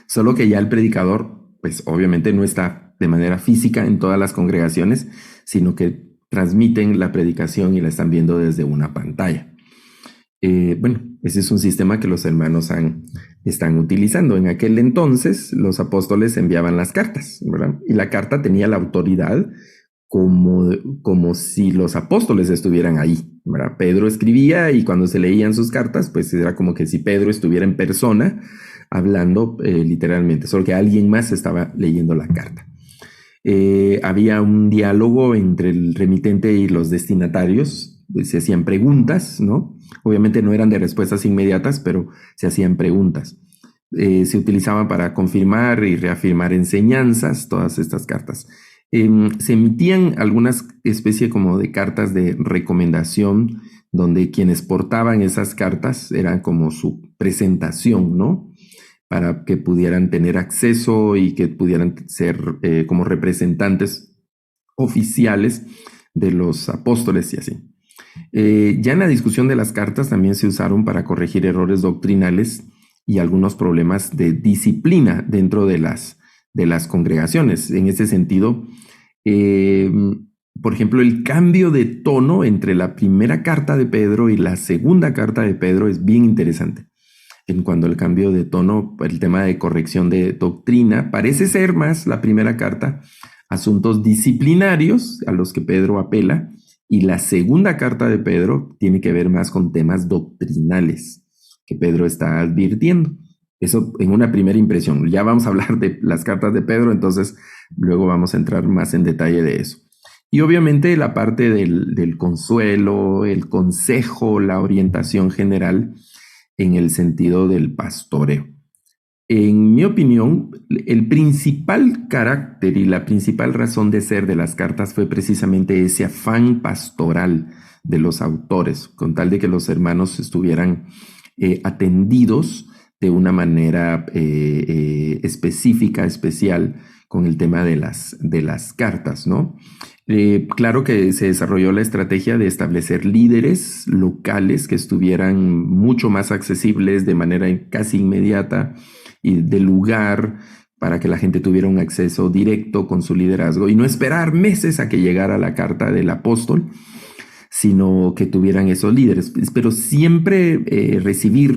solo que ya el predicador, pues obviamente no está de manera física en todas las congregaciones, sino que transmiten la predicación y la están viendo desde una pantalla. Bueno, ese es un sistema que los hermanos están utilizando. En aquel entonces, los apóstoles enviaban las cartas, ¿verdad? Y la carta tenía la autoridad como si los apóstoles estuvieran ahí, ¿verdad? Pedro escribía y cuando se leían sus cartas, pues era como que si Pedro estuviera en persona hablando literalmente, solo que alguien más estaba leyendo la carta. Había un diálogo entre el remitente y los destinatarios, se hacían preguntas, ¿no? Obviamente no eran de respuestas inmediatas, pero se hacían preguntas. Se utilizaban para confirmar y reafirmar enseñanzas, todas estas cartas. Se emitían algunas especies como de cartas de recomendación, donde quienes portaban esas cartas eran como su presentación, ¿no? Para que pudieran tener acceso y que pudieran ser como representantes oficiales de los apóstoles y así. Ya en la discusión de las cartas también se usaron para corregir errores doctrinales y algunos problemas de disciplina dentro de las congregaciones. En ese sentido, por ejemplo, el cambio de tono entre la primera carta de Pedro y la segunda carta de Pedro es bien interesante. En cuanto al cambio de tono, el tema de corrección de doctrina, parece ser más la primera carta, asuntos disciplinarios a los que Pedro apela, y la segunda carta de Pedro tiene que ver más con temas doctrinales que Pedro está advirtiendo. Eso en una primera impresión. Ya vamos a hablar de las cartas de Pedro, entonces luego vamos a entrar más en detalle de eso. Y obviamente la parte del consuelo, el consejo, la orientación general en el sentido del pastoreo. En mi opinión, el principal carácter y la principal razón de ser de las cartas fue precisamente ese afán pastoral de los autores, con tal de que los hermanos estuvieran atendidos de una manera específica, especial, con el tema de las cartas, ¿no? Claro que se desarrolló la estrategia de establecer líderes locales que estuvieran mucho más accesibles de manera casi inmediata y de lugar para que la gente tuviera un acceso directo con su liderazgo y no esperar meses a que llegara la carta del apóstol, sino que tuvieran esos líderes. Pero siempre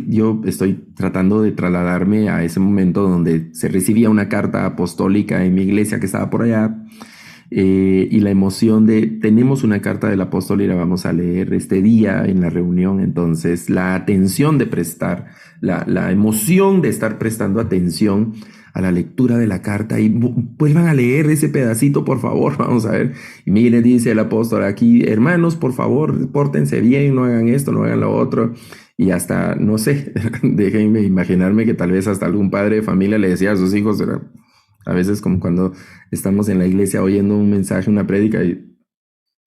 yo estoy tratando de trasladarme a ese momento donde se recibía una carta apostólica en mi iglesia que estaba por allá, y la emoción de tenemos una carta del apóstol y la vamos a leer este día en la reunión. Entonces la atención de prestar, la emoción de estar prestando atención a la lectura de la carta y vuelvan a leer ese pedacito, por favor, vamos a ver. Y mire, dice el apóstol aquí, hermanos, por favor, pórtense bien, no hagan esto, no hagan lo otro. Y hasta, no sé, déjenme imaginarme que tal vez hasta algún padre de familia le decía a sus hijos, ¿verdad? A veces como cuando estamos en la iglesia oyendo un mensaje, una prédica y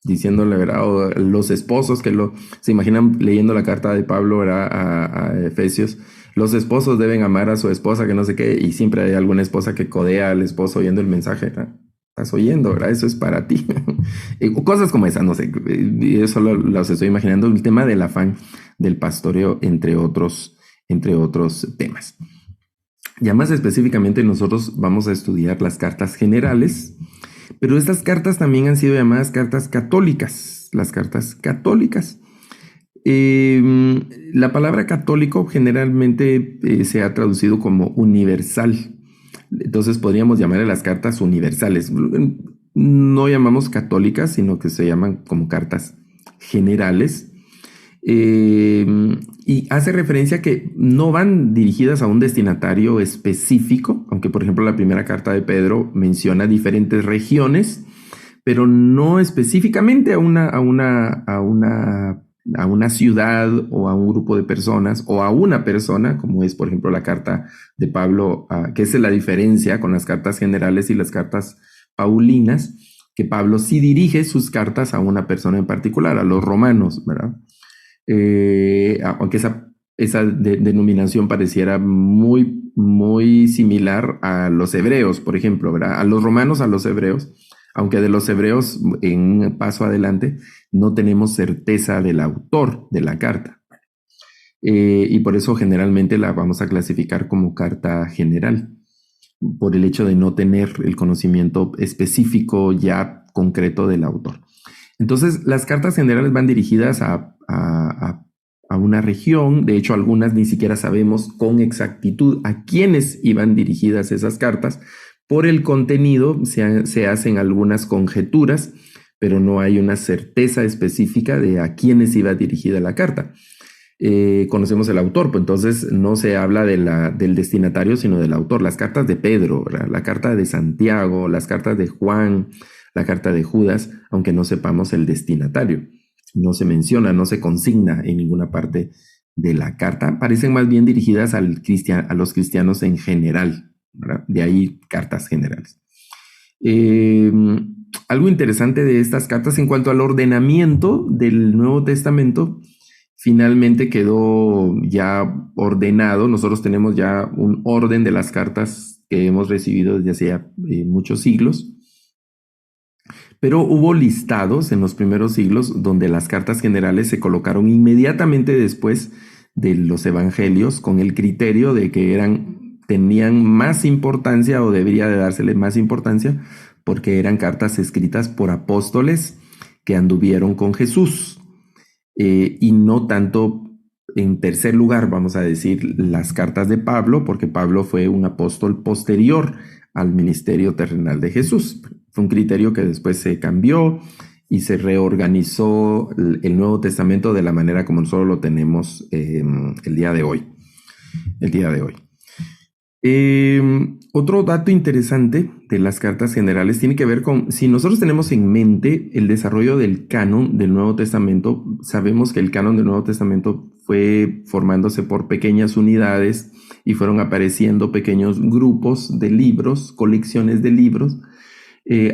diciéndole, ¿verdad? O los esposos que se imaginan leyendo la carta de Pablo, ¿verdad? A Efesios. Los esposos deben amar a su esposa, que no sé qué, y siempre hay alguna esposa que codea al esposo oyendo el mensaje, ¿verdad? estás oyendo, ¿verdad? Eso es para ti. Cosas como esas, no sé, eso los estoy imaginando, el tema del afán del pastoreo, entre otros temas. Ya más específicamente nosotros vamos a estudiar las cartas generales, pero estas cartas también han sido llamadas cartas católicas, las cartas católicas. La palabra católico generalmente se ha traducido como universal. Entonces podríamos llamarle las cartas universales. No llamamos católicas, sino que se llaman como cartas generales. Y hace referencia a que no van dirigidas a un destinatario específico, aunque por ejemplo la primera carta de Pedro menciona diferentes regiones, pero no específicamente a una ciudad o a un grupo de personas o a una persona, como es por ejemplo la carta de Pablo, que es la diferencia con las cartas generales y las cartas paulinas, que Pablo sí dirige sus cartas a una persona en particular, a los romanos, ¿verdad? Aunque esa denominación pareciera muy similar a los hebreos, por ejemplo, ¿verdad? A los romanos, a los hebreos, aunque de los hebreos, en un paso adelante, no tenemos certeza del autor de la carta. Y por eso generalmente la vamos a clasificar como carta general, por el hecho de no tener el conocimiento específico ya concreto del autor. Entonces, las cartas generales van dirigidas a una región. De hecho, algunas ni siquiera sabemos con exactitud a quiénes iban dirigidas esas cartas. Por el contenido se hacen algunas conjeturas, pero no hay una certeza específica de a quiénes iba dirigida la carta. Conocemos el autor, pues entonces no se habla del destinatario, sino del autor. Las cartas de Pedro, ¿verdad? La carta de Santiago, las cartas de Juan, la carta de Judas, aunque no sepamos el destinatario. No se menciona, no se consigna en ninguna parte de la carta. Parecen más bien dirigidas a los cristianos en general, ¿verdad? De ahí cartas generales. Algo interesante de estas cartas en cuanto al ordenamiento del Nuevo Testamento, finalmente quedó ya ordenado. Nosotros tenemos ya un orden de las cartas que hemos recibido desde hace muchos siglos. Pero hubo listados en los primeros siglos donde las cartas generales se colocaron inmediatamente después de los evangelios con el criterio de que tenían más importancia o debería de dársele más importancia porque eran cartas escritas por apóstoles que anduvieron con Jesús. Y no tanto en tercer lugar, vamos a decir, las cartas de Pablo, porque Pablo fue un apóstol posterior al ministerio terrenal de Jesús. Fue un criterio que después se cambió y se reorganizó el Nuevo Testamento de la manera como nosotros lo tenemos el día de hoy. Otro dato interesante de las cartas generales tiene que ver con, si nosotros tenemos en mente el desarrollo del canon del Nuevo Testamento, sabemos que el canon del Nuevo Testamento fue formándose por pequeñas unidades y fueron apareciendo pequeños grupos de libros, colecciones de libros,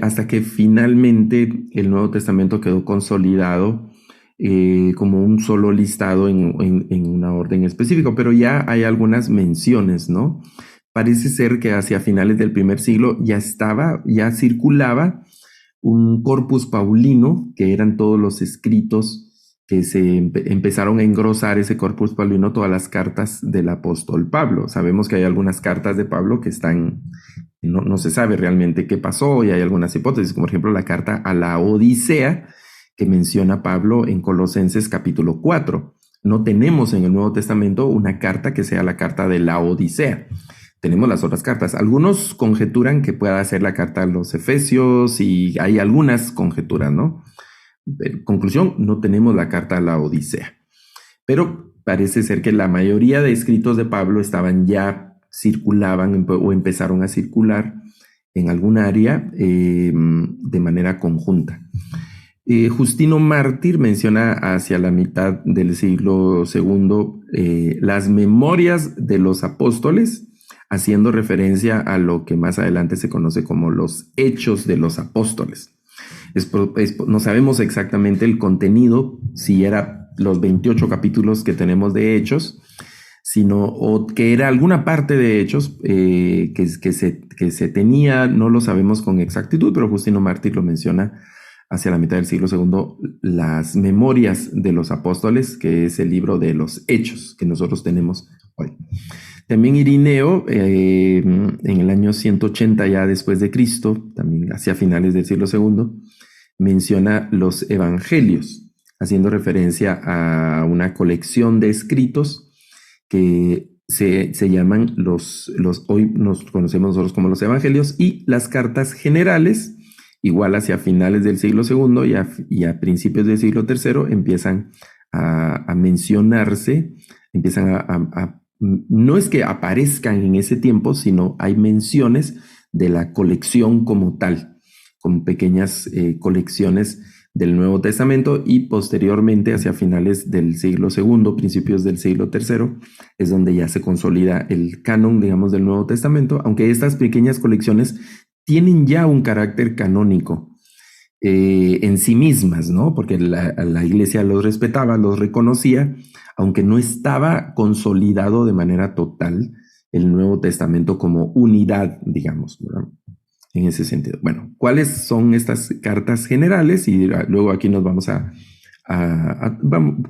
hasta que finalmente el Nuevo Testamento quedó consolidado como un solo listado en una orden específica, pero ya hay algunas menciones, ¿no? Parece ser que hacia finales del primer siglo ya circulaba un corpus paulino, que eran todos los escritos que se empezaron a engrosar ese corpus paulino, todas las cartas del apóstol Pablo. Sabemos que hay algunas cartas de Pablo que no se sabe realmente qué pasó, y hay algunas hipótesis, como por ejemplo la carta a la Odisea, que menciona Pablo en Colosenses capítulo 4. No tenemos en el Nuevo Testamento una carta que sea la carta de la Odisea. Tenemos las otras cartas. Algunos conjeturan que pueda ser la carta a los Efesios y hay algunas conjeturas, ¿no? Conclusión, no tenemos la carta a la Odisea. Pero parece ser que la mayoría de escritos de Pablo circulaban o empezaron a circular en algún área de manera conjunta. Justino Mártir menciona hacia la mitad del siglo II las memorias de los apóstoles, haciendo referencia a lo que más adelante se conoce como los Hechos de los Apóstoles. No sabemos exactamente el contenido, si era los 28 capítulos que tenemos de Hechos. sino o que era alguna parte de Hechos que se tenía, no lo sabemos con exactitud, pero Justino Mártir lo menciona hacia la mitad del siglo segundo, las memorias de los apóstoles, que es el libro de los Hechos que nosotros tenemos hoy. También Irineo, en el año 180 ya después de Cristo, también hacia finales del siglo segundo, menciona los evangelios, haciendo referencia a una colección de escritos que se llaman hoy nos conocemos nosotros como los evangelios, y las cartas generales, igual hacia finales del siglo segundo y a principios del siglo tercero, empiezan a mencionarse, empiezan no es que aparezcan en ese tiempo, sino hay menciones de la colección como tal, con pequeñas colecciones del Nuevo Testamento, y posteriormente hacia finales del siglo segundo, principios del siglo tercero, es donde ya se consolida el canon, digamos, del Nuevo Testamento, aunque estas pequeñas colecciones tienen ya un carácter canónico en sí mismas, ¿no? Porque la iglesia los respetaba, los reconocía, aunque no estaba consolidado de manera total el Nuevo Testamento como unidad, digamos, ¿verdad? En ese sentido. Bueno, ¿cuáles son estas cartas generales? Y luego aquí nos vamos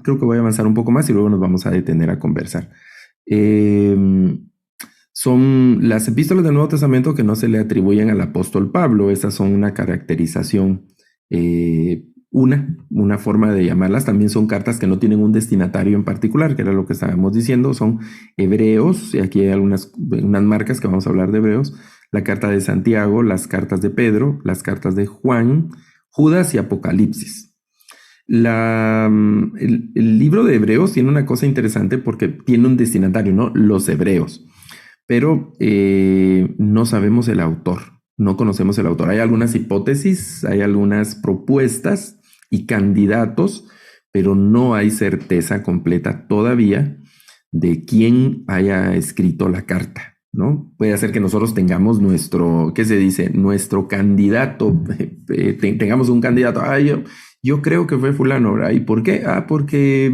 creo que voy a avanzar un poco más y luego nos vamos a detener a conversar. Son las epístolas del Nuevo Testamento que no se le atribuyen al apóstol Pablo. Estas son una caracterización, una forma de llamarlas. También son cartas que no tienen un destinatario en particular, que era lo que estábamos diciendo. Son hebreos, y aquí hay unas marcas que vamos a hablar de hebreos. La carta de Santiago, las cartas de Pedro, las cartas de Juan, Judas y Apocalipsis. El libro de Hebreos tiene una cosa interesante porque tiene un destinatario, ¿no? Los hebreos. Pero no sabemos el autor, no conocemos el autor. Hay algunas hipótesis, hay algunas propuestas y candidatos, pero no hay certeza completa todavía de quién haya escrito la carta, ¿no? Puede ser que nosotros tengamos nuestro, ¿qué se dice? Nuestro candidato, tengamos un candidato. Yo creo que fue fulano, ¿verdad? ¿Y por qué? Porque,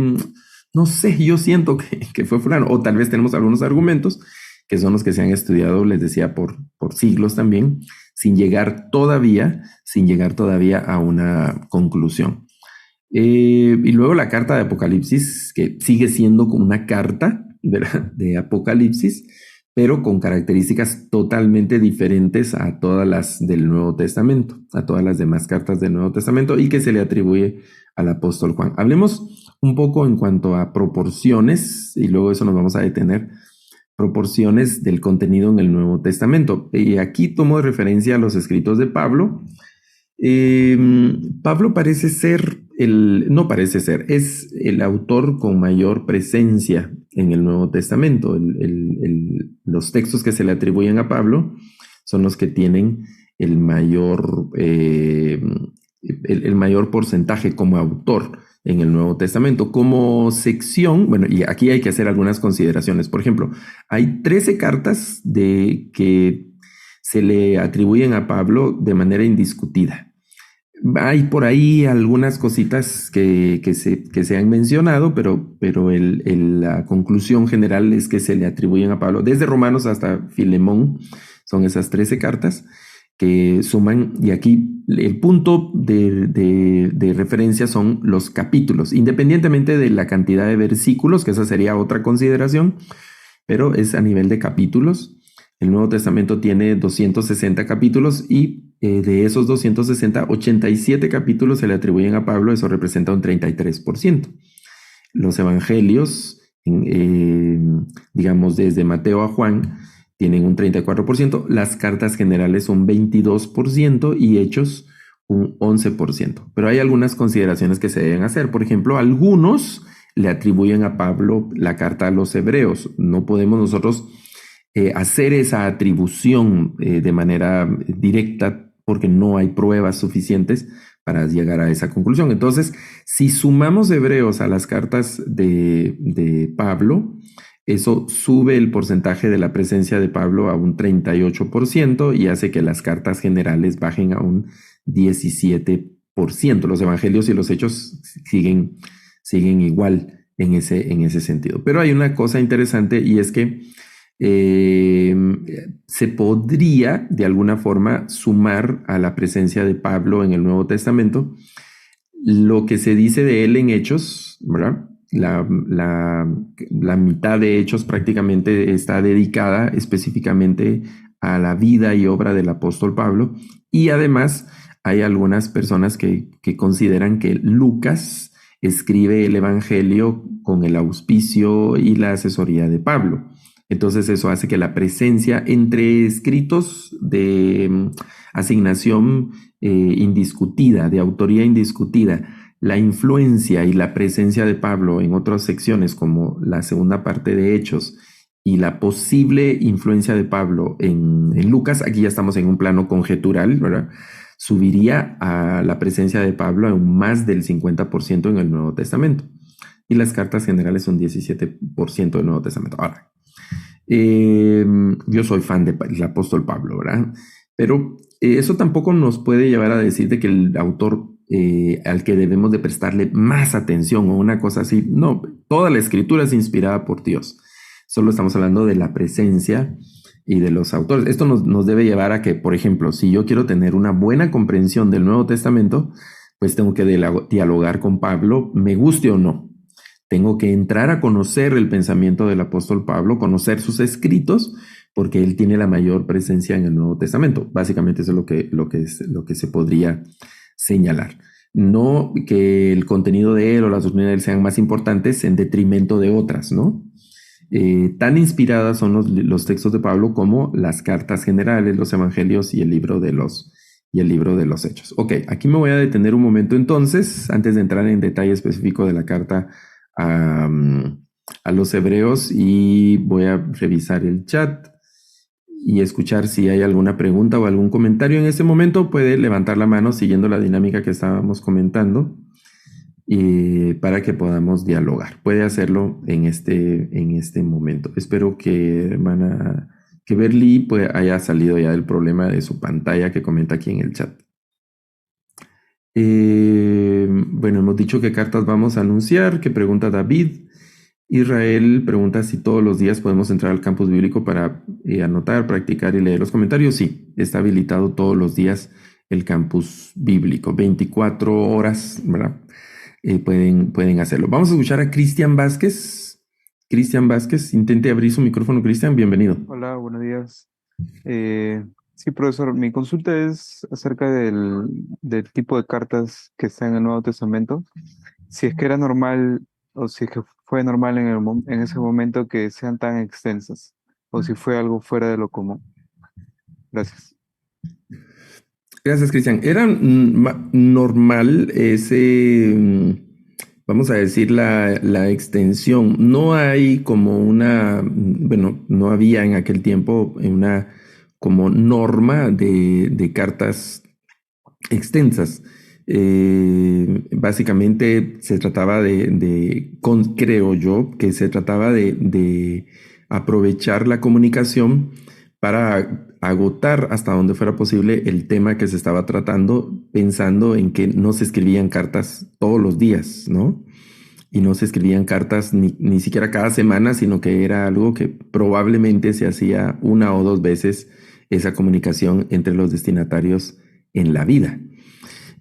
no sé, yo siento que fue fulano. O tal vez tenemos algunos argumentos que son los que se han estudiado, les decía, por siglos también, sin llegar todavía a una conclusión. Y luego la carta de Apocalipsis, que sigue siendo como una carta de Apocalipsis, pero con características totalmente diferentes a todas las del Nuevo Testamento, a todas las demás cartas del Nuevo Testamento, y que se le atribuye al apóstol Juan. Hablemos un poco en cuanto a proporciones, y luego eso nos vamos a detener. Proporciones del contenido en el Nuevo Testamento. Y aquí tomo de referencia a los escritos de Pablo. Pablo parece ser es el autor con mayor presencia en el Nuevo Testamento. Los textos que se le atribuyen a Pablo son los que tienen el mayor porcentaje como autor en el Nuevo Testamento. Como sección, bueno, y aquí hay que hacer algunas consideraciones. Por ejemplo, hay 13 cartas que se le atribuyen a Pablo de manera indiscutida. Hay por ahí algunas cositas que se han mencionado, pero la conclusión general es que se le atribuyen a Pablo, desde Romanos hasta Filemón, son esas 13 cartas que suman, y aquí el punto de referencia son los capítulos, independientemente de la cantidad de versículos, que esa sería otra consideración, pero es a nivel de capítulos. El Nuevo Testamento tiene 260 capítulos y de esos 260, 87 capítulos se le atribuyen a Pablo, eso representa un 33%. Los evangelios, digamos desde Mateo a Juan, tienen un 34%, las cartas generales un 22% y Hechos un 11%. Pero hay algunas consideraciones que se deben hacer. Por ejemplo, algunos le atribuyen a Pablo la carta a los hebreos. No podemos nosotros hacer esa atribución de manera directa porque no hay pruebas suficientes para llegar a esa conclusión. Entonces, si sumamos hebreos a las cartas de Pablo, eso sube el porcentaje de la presencia de Pablo a un 38% y hace que las cartas generales bajen a un 17%. Los evangelios y los hechos siguen igual en ese sentido. Pero hay una cosa interesante y es que se podría de alguna forma sumar a la presencia de Pablo en el Nuevo Testamento lo que se dice de él en Hechos, ¿verdad? La mitad de Hechos prácticamente está dedicada específicamente a la vida y obra del apóstol Pablo, y además hay algunas personas que consideran que Lucas escribe el Evangelio con el auspicio y la asesoría de Pablo. Entonces eso hace que la presencia entre escritos de asignación indiscutida, de autoría indiscutida, la influencia y la presencia de Pablo en otras secciones como la segunda parte de Hechos y la posible influencia de Pablo en Lucas, aquí ya estamos en un plano conjetural, ¿verdad? Subiría a la presencia de Pablo a un más del 50% en el Nuevo Testamento. Y las cartas generales son 17% del Nuevo Testamento. Ahora, yo soy fan del apóstol Pablo, ¿verdad? Pero eso tampoco nos puede llevar a decir de que el autor al que debemos de prestarle más atención o una cosa así. No, toda la escritura es inspirada por Dios. Solo estamos hablando de la presencia y de los autores. Esto nos debe llevar a que, por ejemplo, si yo quiero tener una buena comprensión del Nuevo Testamento, pues tengo que dialogar con Pablo, me guste o no. Tengo que entrar a conocer el pensamiento del apóstol Pablo, conocer sus escritos, porque él tiene la mayor presencia en el Nuevo Testamento. Básicamente eso es lo que se podría señalar. No que el contenido de él o las doctrinas de él sean más importantes en detrimento de otras, ¿no? Tan inspiradas son los textos de Pablo como las cartas generales, los evangelios y el libro de los Hechos. Ok, aquí me voy a detener un momento entonces, antes de entrar en detalle específico de la carta a los hebreos, y voy a revisar el chat y escuchar si hay alguna pregunta o algún comentario. En este momento puede levantar la mano siguiendo la dinámica que estábamos comentando para que podamos dialogar. Puede hacerlo en este momento. Espero que que Berly pues haya salido ya del problema de su pantalla que comenta aquí en el chat. Bueno, hemos dicho qué cartas vamos a anunciar, que pregunta David. Israel pregunta si todos los días podemos entrar al campus bíblico para anotar, practicar y leer los comentarios. Sí, está habilitado todos los días el campus bíblico, 24 horas, ¿verdad? Pueden hacerlo. Vamos a escuchar a Cristian Vázquez. Cristian Vázquez, intente abrir su micrófono. Cristian, bienvenido. Hola, buenos días. Sí, profesor, mi consulta es acerca del tipo de cartas que está en el Nuevo Testamento. Si es que era normal o si es que fue normal en ese momento que sean tan extensas o si fue algo fuera de lo común. Gracias. Gracias, Cristian. Era normal vamos a decir, la extensión. No hay como bueno, no había en aquel tiempo una como norma de cartas extensas. Básicamente se trataba creo yo, que se trataba de aprovechar la comunicación para agotar hasta donde fuera posible el tema que se estaba tratando, pensando en que no se escribían cartas todos los días, ¿no? Y no se escribían cartas ni siquiera cada semana, sino que era algo que probablemente se hacía una o dos veces, esa comunicación entre los destinatarios en la vida.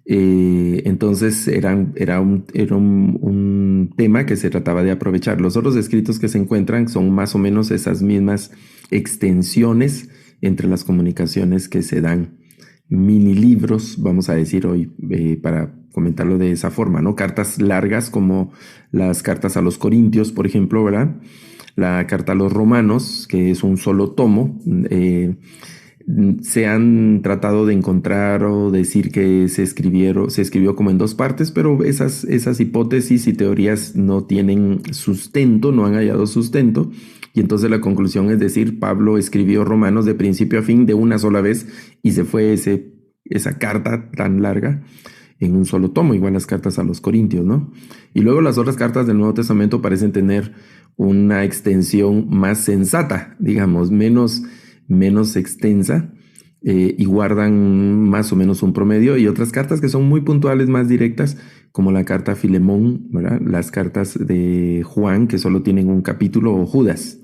Entonces era un tema que se trataba de aprovechar. Los otros escritos que se encuentran son más o menos esas mismas extensiones entre las comunicaciones que se dan. Mini libros, vamos a decir hoy, para comentarlo de esa forma, ¿no? Cartas largas como las cartas a los Corintios, por ejemplo, ¿verdad? La carta a los Romanos, que es un solo tomo. Se han tratado de encontrar o decir que se escribió como en dos partes, pero esas hipótesis y teorías no tienen sustento, no han hallado sustento, y entonces la conclusión es decir, Pablo escribió Romanos de principio a fin de una sola vez y se fue esa carta tan larga en un solo tomo, igual las cartas a los Corintios, ¿no? Y luego las otras cartas del Nuevo Testamento parecen tener una extensión más sensata, digamos, menos extensa, y guardan más o menos un promedio, y otras cartas que son muy puntuales, más directas, como la carta a Filemón, ¿verdad? Las cartas de Juan, que solo tienen un capítulo, o Judas,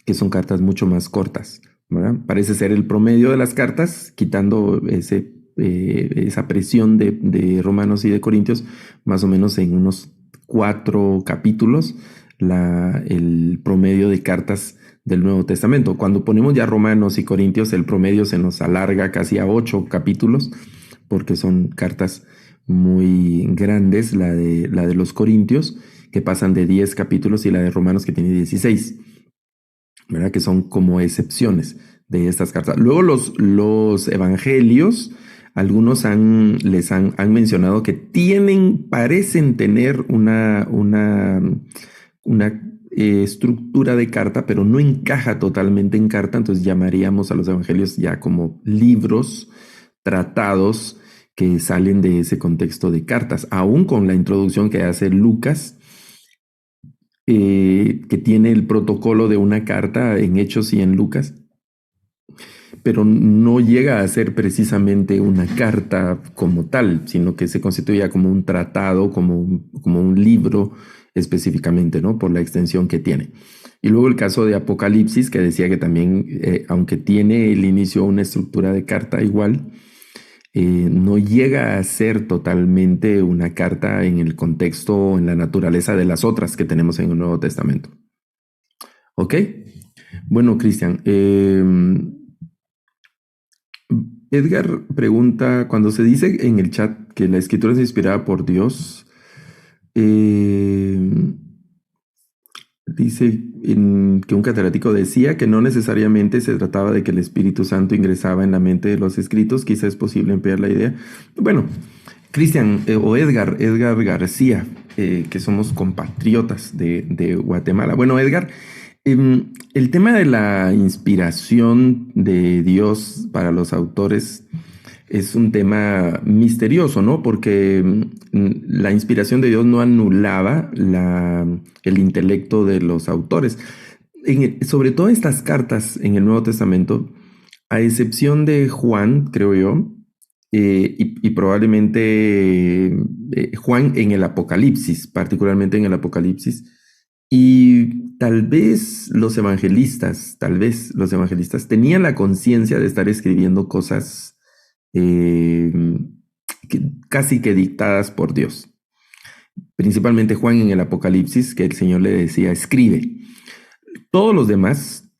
que son cartas mucho más cortas, ¿verdad? Parece ser el promedio de las cartas, quitando esa presión de Romanos y de Corintios, más o menos en unos 4 capítulos, el promedio de cartas del Nuevo Testamento. Cuando ponemos ya Romanos y Corintios, el promedio se nos alarga casi a 8 capítulos, porque son cartas muy grandes, la de los Corintios, que pasan de 10 capítulos, y la de Romanos, que tiene 16, ¿verdad? Que son como excepciones de estas cartas. Luego los evangelios, algunos han mencionado que parecen tener una estructura de carta, pero no encaja totalmente en carta. Entonces llamaríamos a los evangelios ya como libros, tratados, que salen de ese contexto de cartas, aún con la introducción que hace Lucas, que tiene el protocolo de una carta en Hechos y en Lucas, pero no llega a ser precisamente una carta como tal, sino que se constituye como un tratado, como un libro específicamente, ¿no? Por la extensión que tiene. Y luego el caso de Apocalipsis, que decía que también, aunque tiene el inicio una estructura de carta igual, no llega a ser totalmente una carta en el contexto, en la naturaleza de las otras que tenemos en el Nuevo Testamento. ¿Ok? Bueno, Cristian, Edgar pregunta, cuando se dice en el chat que la escritura es inspirada por Dios, dice que un catedrático decía que no necesariamente se trataba de que el Espíritu Santo ingresaba en la mente de los escritos. Quizá es posible ampliar la idea. Bueno, Cristian, o Edgar García, que somos compatriotas de Guatemala. Bueno, Edgar, el tema de la inspiración de Dios para los autores es un tema misterioso, ¿no? Porque la inspiración de Dios no anulaba el intelecto de los autores. Sobre todo estas cartas en el Nuevo Testamento, a excepción de Juan, creo yo, y probablemente Juan en el Apocalipsis, particularmente en el Apocalipsis, y tal vez los evangelistas tenían la conciencia de estar escribiendo cosas eh, casi que dictadas por Dios. Principalmente Juan en el Apocalipsis, que el Señor le decía, escribe. Todos los demás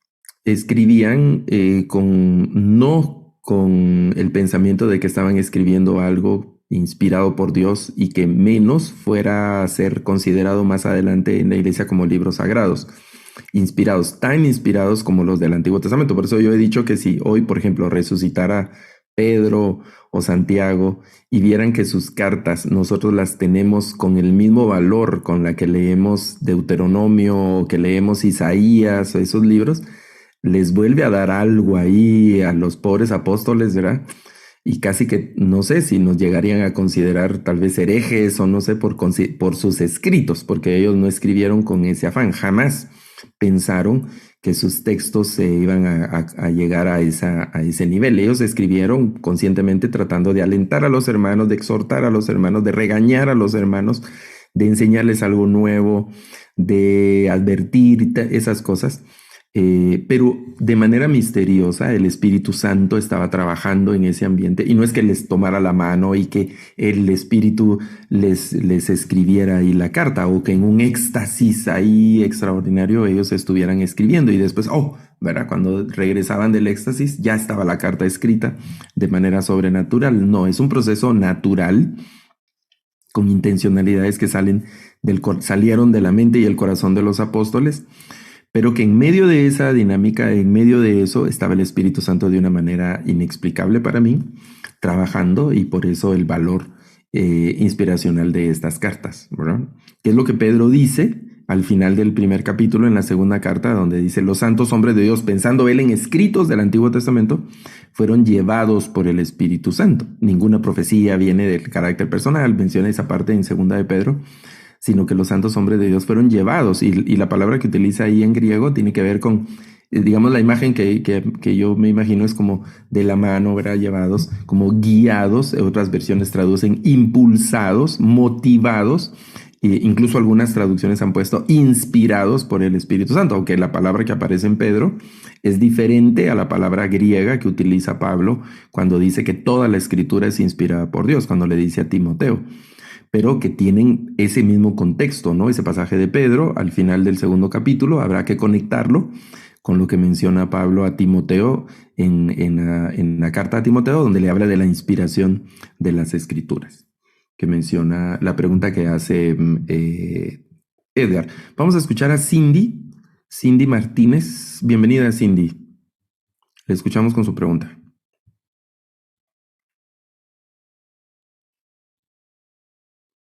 escribían no con el pensamiento de que estaban escribiendo algo inspirado por Dios y que menos fuera a ser considerado más adelante en la iglesia como libros sagrados, tan inspirados como los del Antiguo Testamento. Por eso yo he dicho que si hoy, por ejemplo, resucitara Pedro o Santiago y vieran que sus cartas nosotros las tenemos con el mismo valor con la que leemos Deuteronomio o que leemos Isaías o esos libros, les vuelve a dar algo ahí a los pobres apóstoles, ¿verdad? Y casi que no sé si nos llegarían a considerar tal vez herejes o no sé por sus escritos, porque ellos no escribieron con ese afán, jamás pensaron que sus textos se iban a llegar a ese nivel. Ellos escribieron conscientemente tratando de alentar a los hermanos, de exhortar a los hermanos, de regañar a los hermanos, de enseñarles algo nuevo, de advertir esas cosas. Pero de manera misteriosa el Espíritu Santo estaba trabajando en ese ambiente, y no es que les tomara la mano y que el Espíritu les escribiera ahí la carta, o que en un éxtasis ahí extraordinario ellos estuvieran escribiendo y después, ¿verdad? Cuando regresaban del éxtasis ya estaba la carta escrita de manera sobrenatural. No, es un proceso natural con intencionalidades que salieron de la mente y el corazón de los apóstoles, pero que en medio de esa dinámica, en medio de eso, estaba el Espíritu Santo de una manera inexplicable para mí, trabajando, y por eso el valor inspiracional de estas cartas, ¿verdad? ¿Qué es lo que Pedro dice al final del primer capítulo, en la segunda carta, donde dice: los santos hombres de Dios, pensando él en escritos del Antiguo Testamento, fueron llevados por el Espíritu Santo? Ninguna profecía viene del carácter personal, menciona esa parte en segunda de Pedro, sino que los santos hombres de Dios fueron llevados, y la palabra que utiliza ahí en griego tiene que ver con digamos, la imagen que yo me imagino es como de la mano, ¿verdad? Llevados, como guiados, otras versiones traducen impulsados, motivados, e incluso algunas traducciones han puesto inspirados por el Espíritu Santo, aunque la palabra que aparece en Pedro es diferente a la palabra griega que utiliza Pablo cuando dice que toda la escritura es inspirada por Dios, cuando le dice a Timoteo, pero que tienen ese mismo contexto, ¿no? Ese pasaje de Pedro, al final del segundo capítulo, habrá que conectarlo con lo que menciona Pablo a Timoteo en la carta a Timoteo, donde le habla de la inspiración de las escrituras, que menciona la pregunta que hace Edgar. Vamos a escuchar a Cindy Martínez. Bienvenida, Cindy. Le escuchamos con su pregunta.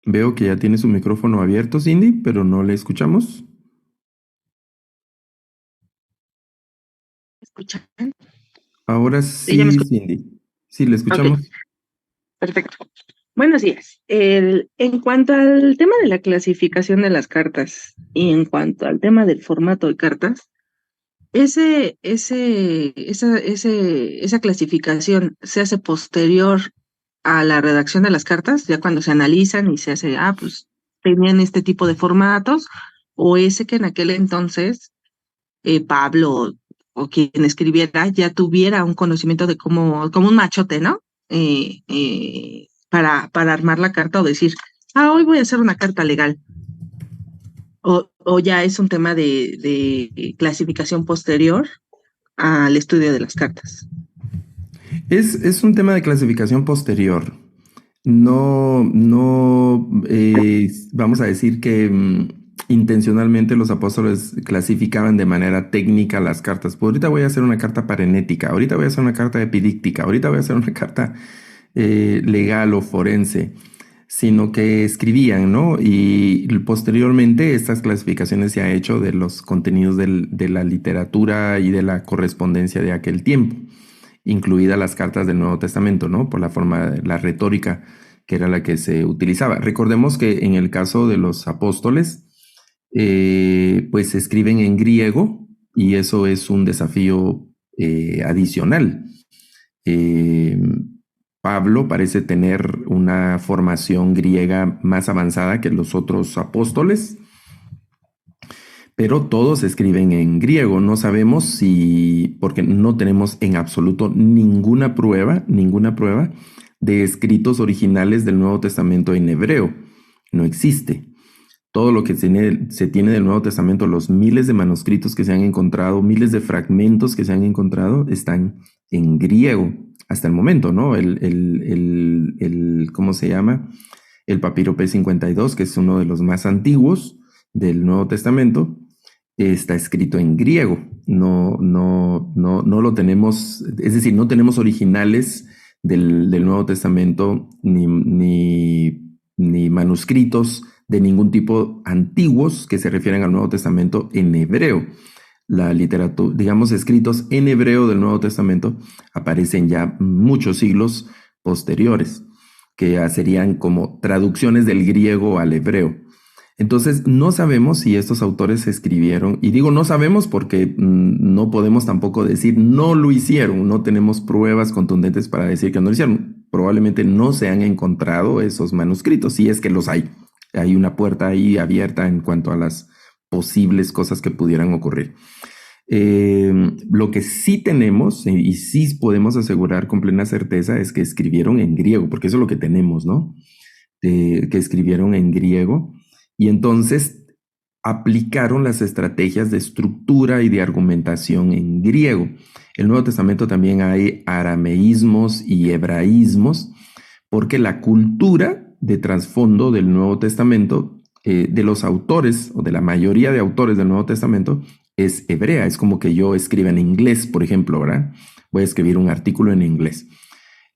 Veo que ya tiene su micrófono abierto, Cindy, pero no le escuchamos. ¿Escuchan? Ahora ¿Ya me sí, escuchan? Cindy. Sí, le Ok, escuchamos. perfecto. Buenos días. En cuanto al tema de la clasificación de las cartas y en cuanto al tema del formato de cartas, esa clasificación se hace posterior a la redacción de las cartas, ya cuando se analizan y se hace, pues tenían este tipo de formatos, o ese que en aquel entonces Pablo o quien escribiera ya tuviera un conocimiento de como un machote, ¿no? Para armar la carta o decir, hoy voy a hacer una carta legal. O ya es un tema de clasificación posterior al estudio de las cartas. Es un tema de clasificación posterior. No, vamos a decir que intencionalmente los apóstoles clasificaban de manera técnica las cartas. Pues ahorita voy a hacer una carta parenética, ahorita voy a hacer una carta epidíctica, ahorita voy a hacer una carta legal o forense, sino que escribían, ¿no? Y posteriormente estas clasificaciones se ha hecho de los contenidos de la literatura y de la correspondencia de aquel tiempo, incluidas las cartas del Nuevo Testamento, ¿no? Por la forma, la retórica que era la que se utilizaba. Recordemos que en el caso de los apóstoles, pues se escriben en griego y eso es un desafío adicional. Eh, Pablo parece tener una formación griega más avanzada que los otros apóstoles, pero todos escriben en griego. No sabemos si, porque no tenemos en absoluto ninguna prueba de escritos originales del Nuevo Testamento en hebreo. No existe. Todo lo que se tiene del Nuevo Testamento, los miles de manuscritos que se han encontrado, miles de fragmentos que se han encontrado, están en griego hasta el momento, ¿no? ¿Cómo se llama? El papiro P52, que es uno de los más antiguos del Nuevo Testamento, está escrito en griego. No lo tenemos, es decir, no tenemos originales del Nuevo Testamento ni manuscritos de ningún tipo antiguos que se refieren al Nuevo Testamento en hebreo. La literatura, digamos, escritos en hebreo del Nuevo Testamento aparecen ya muchos siglos posteriores, que ya serían como traducciones del griego al hebreo. Entonces, no sabemos si estos autores escribieron, y digo no sabemos porque no podemos tampoco decir no lo hicieron, no tenemos pruebas contundentes para decir que no lo hicieron. Probablemente no se han encontrado esos manuscritos, si es que los hay. Hay una puerta ahí abierta en cuanto a las posibles cosas que pudieran ocurrir. Lo que sí tenemos y sí podemos asegurar con plena certeza es que escribieron en griego, porque eso es lo que tenemos, ¿no? Que escribieron en griego y entonces aplicaron las estrategias de estructura y de argumentación en griego. En el Nuevo Testamento también hay arameísmos y hebraísmos, porque la cultura de trasfondo del Nuevo Testamento, de los autores o de la mayoría de autores del Nuevo Testamento, es hebrea. Es como que yo escriba en inglés, por ejemplo, ¿verdad? Voy a escribir un artículo en inglés.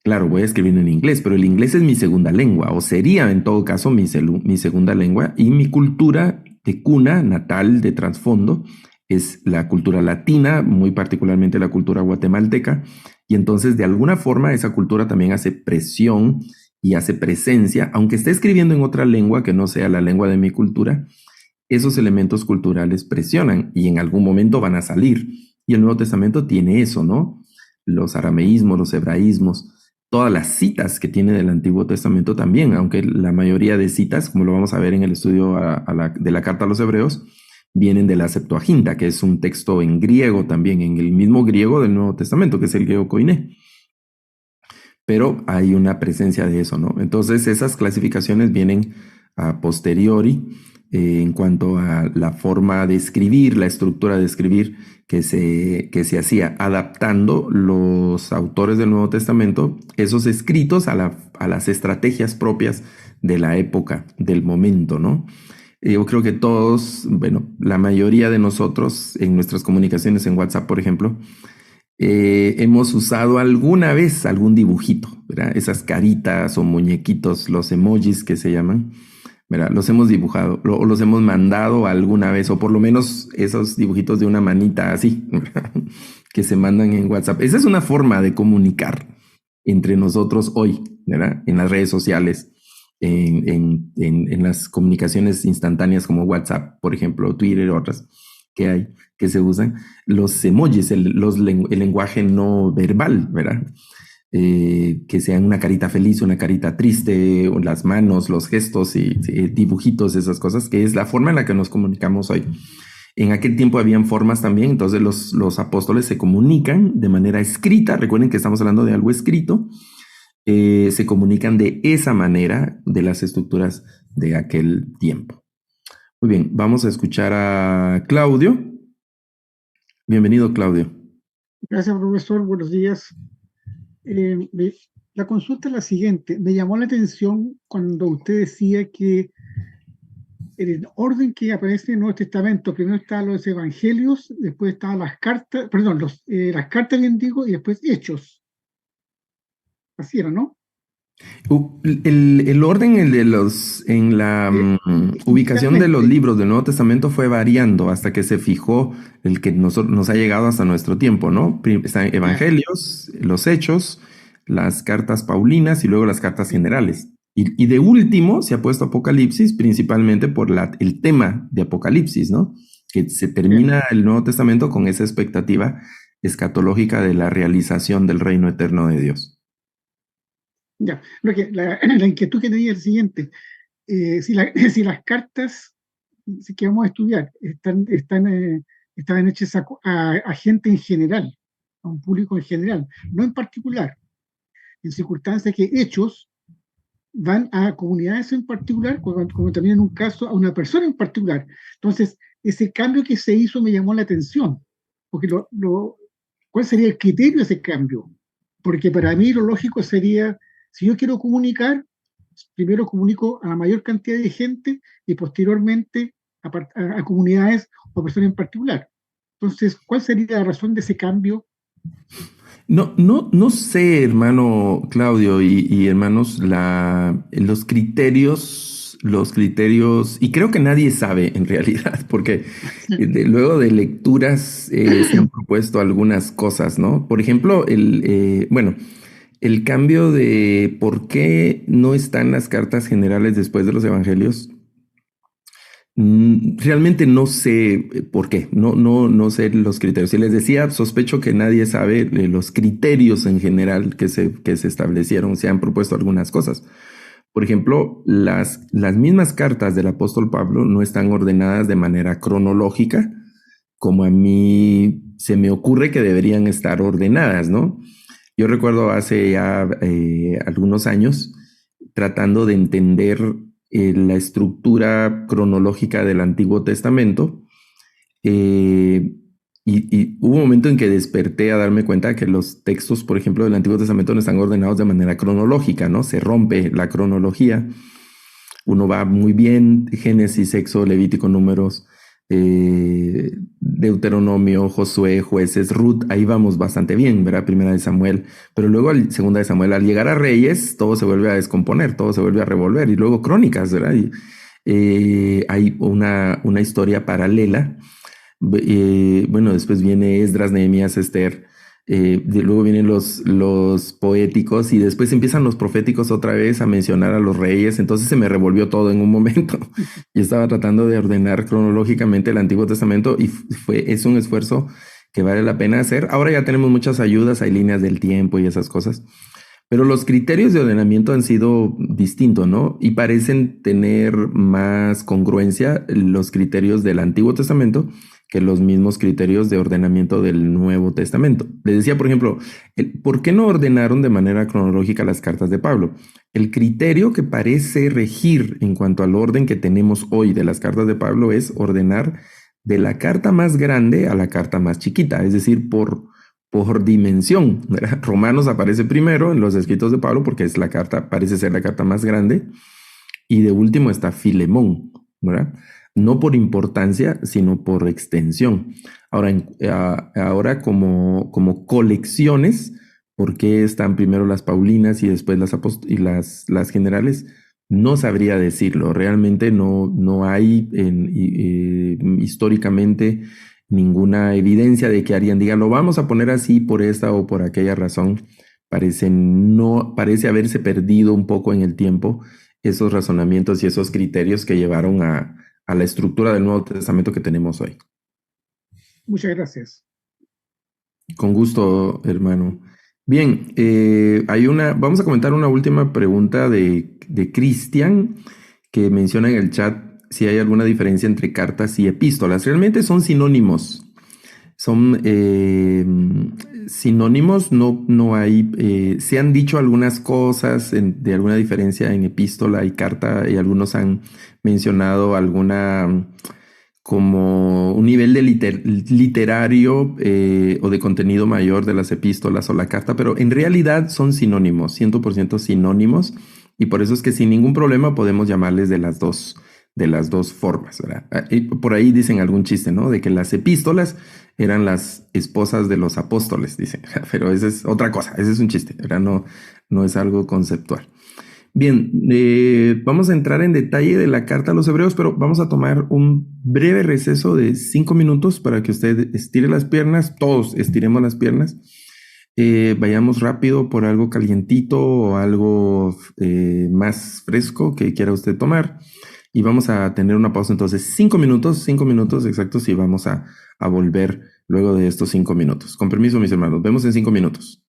Claro, voy a escribir en inglés, pero el inglés es mi segunda lengua, o sería en todo caso mi segunda lengua, y mi cultura de cuna, natal, de trasfondo, es la cultura latina, muy particularmente la cultura guatemalteca, y entonces de alguna forma esa cultura también hace presión y hace presencia, aunque esté escribiendo en otra lengua que no sea la lengua de mi cultura, esos elementos culturales presionan y en algún momento van a salir. Y el Nuevo Testamento tiene eso, ¿no? Los arameísmos, los hebraísmos, todas las citas que tiene del Antiguo Testamento también, aunque la mayoría de citas, como lo vamos a ver en el estudio de la carta a los hebreos, vienen de la Septuaginta, que es un texto en griego también, en el mismo griego del Nuevo Testamento, que es el griego koiné. Pero hay una presencia de eso, ¿no? Entonces esas clasificaciones vienen a posteriori en cuanto a la forma de escribir, la estructura de escribir que se hacía, adaptando los autores del Nuevo Testamento esos escritos a las estrategias propias de la época, del momento, ¿no? Yo creo que todos, bueno, la mayoría de nosotros en nuestras comunicaciones en WhatsApp, por ejemplo, hemos usado alguna vez algún dibujito, ¿verdad? Esas caritas o muñequitos, los emojis que se llaman, ¿verdad? Los hemos dibujado o los hemos mandado alguna vez, o por lo menos esos dibujitos de una manita así, ¿verdad? Que se mandan en WhatsApp. Esa es una forma de comunicar entre nosotros hoy, ¿verdad? En las redes sociales, en las comunicaciones instantáneas como WhatsApp, por ejemplo, Twitter, otras que hay, que se usan, los emojis, el lenguaje no verbal, ¿verdad? Que sean una carita feliz, una carita triste, o las manos, los gestos y dibujitos, esas cosas, que es la forma en la que nos comunicamos hoy. En aquel tiempo habían formas también, entonces los apóstoles se comunican de manera escrita, recuerden que estamos hablando de algo escrito, se comunican de esa manera de las estructuras de aquel tiempo. Muy bien, vamos a escuchar a Claudio. Bienvenido, Claudio. Gracias, profesor. Buenos días. La consulta es la siguiente. Me llamó la atención cuando usted decía que en el orden que aparece en el Nuevo Testamento, primero estaban los evangelios, después estaban las cartas, perdón, las cartas, bien digo, y después hechos. Así era, ¿no? El orden en la ubicación de los libros del Nuevo Testamento fue variando hasta que se fijó el que nos ha llegado hasta nuestro tiempo, ¿no? Están evangelios, los hechos, las cartas paulinas y luego las cartas generales. Y de último se ha puesto Apocalipsis principalmente por el tema de Apocalipsis, ¿no? Que se termina el Nuevo Testamento con esa expectativa escatológica de la realización del reino eterno de Dios. Ya, la inquietud que tenía es el siguiente. Si las cartas que vamos a estudiar estaban hechas a gente en general, a un público en general, no en particular, en circunstancias que hechos van a comunidades en particular, como también en un caso a una persona en particular. Entonces, ese cambio que se hizo me llamó la atención, porque ¿cuál sería el criterio de ese cambio? Porque para mí lo lógico sería, si yo quiero comunicar, primero comunico a la mayor cantidad de gente y posteriormente a comunidades o personas en particular. Entonces, ¿cuál sería la razón de ese cambio? No sé, hermano Claudio y hermanos, los criterios, y creo que nadie sabe en realidad, porque luego de lecturas se han propuesto algunas cosas, ¿no? Por ejemplo, el cambio de por qué no están las cartas generales después de los evangelios. Realmente no sé por qué, no sé los criterios. Si les decía, sospecho que nadie sabe los criterios en general que se establecieron. Se han propuesto algunas cosas. Por ejemplo, las mismas cartas del apóstol Pablo no están ordenadas de manera cronológica, como a mí se me ocurre que deberían estar ordenadas, ¿no? Yo recuerdo hace ya algunos años tratando de entender la estructura cronológica del Antiguo Testamento y hubo un momento en que desperté a darme cuenta que los textos, por ejemplo, del Antiguo Testamento no están ordenados de manera cronológica, ¿no? Se rompe la cronología. Uno va muy bien, Génesis, Éxodo, Levítico, Números, Deuteronomio, Josué, Jueces, Ruth, ahí vamos bastante bien, ¿verdad? Primera de Samuel, pero luego Segunda de Samuel, al llegar a Reyes, todo se vuelve a descomponer, todo se vuelve a revolver, y luego Crónicas, ¿verdad? Hay una historia paralela. Bueno, después viene Esdras, Nehemías, Esther, luego vienen los poéticos y después empiezan los proféticos otra vez a mencionar a los reyes. Entonces se me revolvió todo en un momento. Yo estaba tratando de ordenar cronológicamente el Antiguo Testamento y es un esfuerzo que vale la pena hacer. Ahora ya tenemos muchas ayudas, hay líneas del tiempo y esas cosas, pero los criterios de ordenamiento han sido distintos, ¿no? Y parecen tener más congruencia los criterios del Antiguo Testamento que los mismos criterios de ordenamiento del Nuevo Testamento. Les decía, por ejemplo, ¿por qué no ordenaron de manera cronológica las cartas de Pablo? El criterio que parece regir en cuanto al orden que tenemos hoy de las cartas de Pablo es ordenar de la carta más grande a la carta más chiquita, es decir, por dimensión, ¿verdad? Romanos aparece primero en los escritos de Pablo porque es la carta, parece ser la carta más grande, y de último está Filemón, ¿verdad? No por importancia, sino por extensión. Ahora como colecciones, ¿por qué están primero las Paulinas y después las generales? No sabría decirlo. Realmente no hay históricamente ninguna evidencia de que alguien diga, lo vamos a poner así por esta o por aquella razón. Parece haberse perdido un poco en el tiempo esos razonamientos y esos criterios que llevaron a la estructura del Nuevo Testamento que tenemos hoy. Muchas gracias. Con gusto, hermano. Bien, vamos a comentar una última pregunta de Cristian, que menciona en el chat si hay alguna diferencia entre cartas y epístolas. Realmente son sinónimos. Son sinónimos, no hay, se han dicho algunas cosas de alguna diferencia en epístola y carta, y algunos han mencionado alguna como un nivel de literario o de contenido mayor de las epístolas o la carta, pero en realidad son sinónimos, 100% sinónimos, y por eso es que sin ningún problema podemos llamarles de las dos formas, ¿verdad? Y por ahí dicen algún chiste, ¿no? De que las epístolas eran las esposas de los apóstoles, dicen, pero esa es otra cosa, ese es un chiste, ¿verdad? No es algo conceptual. Bien, vamos a entrar en detalle de la carta a los hebreos, pero vamos a tomar un breve receso de 5 minutos para que usted estire las piernas, todos estiremos las piernas, vayamos rápido por algo calientito o algo más fresco que quiera usted tomar, y vamos a tener una pausa entonces 5 minutos exactos, y vamos a volver luego de estos 5 minutos. Con permiso, mis hermanos, vemos en 5 minutos.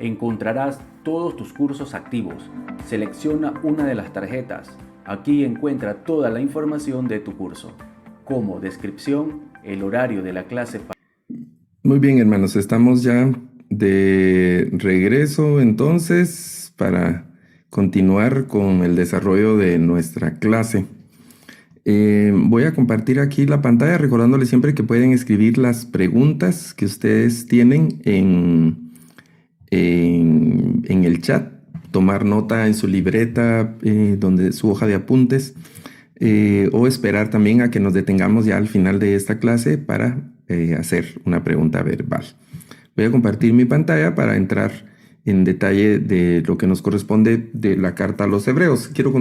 Encontrarás todos tus cursos activos. Selecciona una de las tarjetas. Aquí encuentra toda la información de tu curso, como descripción, el horario de la clase. Muy bien, hermanos, estamos ya de regreso entonces para continuar con el desarrollo de nuestra clase. Voy a compartir aquí la pantalla recordándoles siempre que pueden escribir las preguntas que ustedes tienen en el chat, tomar nota en su libreta, donde su hoja de apuntes, o esperar también a que nos detengamos ya al final de esta clase para hacer una pregunta verbal. Voy a compartir mi pantalla para entrar en detalle de lo que nos corresponde de la carta a los hebreos. Quiero